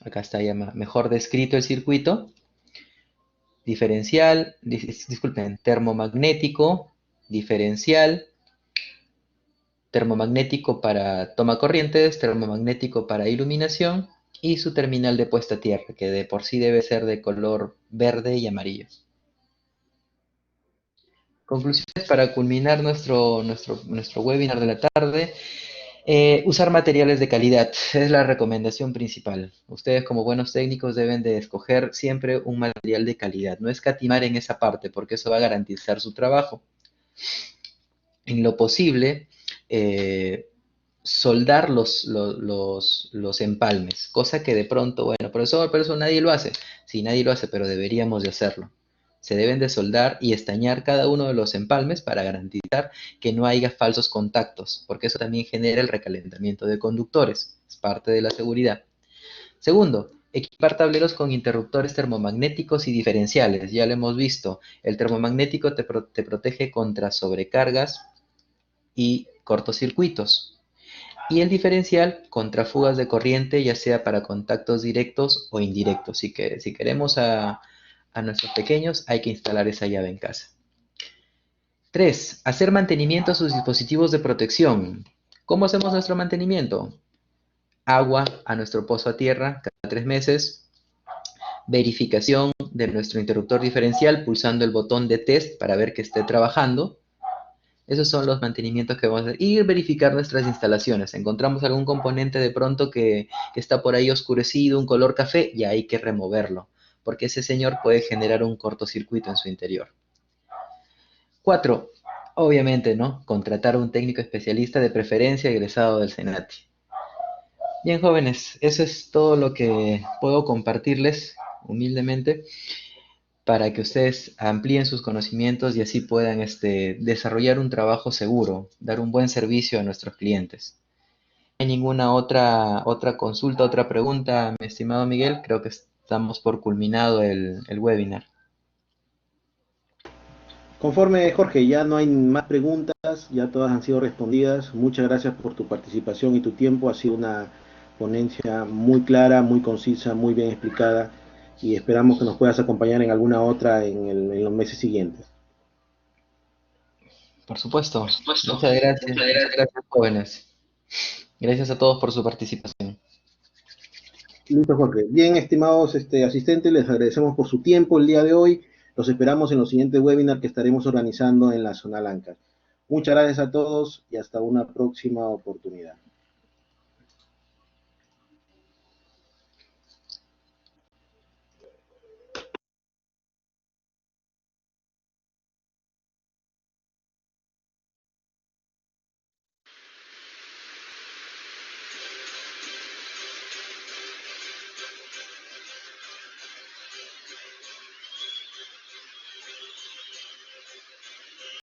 Acá está ya mejor descrito el circuito. Diferencial, disculpen, termomagnético, diferencial, termomagnético para toma corrientes, termomagnético para iluminación y su terminal de puesta a tierra, que de por sí debe ser de color verde y amarillo. Conclusiones para culminar nuestro webinar de la tarde. Usar materiales de calidad es la recomendación principal. Ustedes como buenos técnicos deben de escoger siempre un material de calidad. No escatimar en esa parte porque eso va a garantizar su trabajo. En lo posible, soldar los empalmes, cosa que de pronto, bueno, profesor, pero eso nadie lo hace. Sí, nadie lo hace, pero deberíamos de hacerlo. Se deben de soldar y estañar cada uno de los empalmes para garantizar que no haya falsos contactos, porque eso también genera el recalentamiento de conductores, es parte de la seguridad. Segundo, equipar tableros con interruptores termomagnéticos y diferenciales. Ya lo hemos visto, el termomagnético te protege contra sobrecargas y cortocircuitos. Y el diferencial contra fugas de corriente, ya sea para contactos directos o indirectos. Si queremos a nuestros pequeños hay que instalar esa llave en casa. 3. Hacer mantenimiento a sus dispositivos de protección. ¿Cómo hacemos nuestro mantenimiento? Agua a nuestro pozo a tierra cada 3 meses. Verificación de nuestro interruptor diferencial pulsando el botón de test para ver que esté trabajando. Esos son los mantenimientos que vamos a hacer. Y verificar nuestras instalaciones. Encontramos algún componente de pronto que está por ahí oscurecido, un color café, y hay que removerlo, porque ese señor puede generar un cortocircuito en su interior. 4. Obviamente, ¿no? Contratar a un técnico especialista, de preferencia egresado del Senati. Bien, jóvenes, eso es todo lo que puedo compartirles humildemente para que ustedes amplíen sus conocimientos y así puedan desarrollar un trabajo seguro, dar un buen servicio a nuestros clientes. ¿No hay ninguna otra consulta, otra pregunta, mi estimado Miguel? Creo que estamos por culminado el webinar. Conforme, Jorge, ya no hay más preguntas, ya todas han sido respondidas. Muchas gracias por tu participación y tu tiempo. Ha sido una ponencia muy clara, muy concisa, muy bien explicada y esperamos que nos puedas acompañar en alguna otra en los meses siguientes. Por supuesto. Muchas gracias, jóvenes. Gracias a todos por su participación. Listo, Jorge. Bien, estimados asistentes, les agradecemos por su tiempo el día de hoy. Los esperamos en los siguientes webinars que estaremos organizando en la zona Lanca. Muchas gracias a todos y hasta una próxima oportunidad.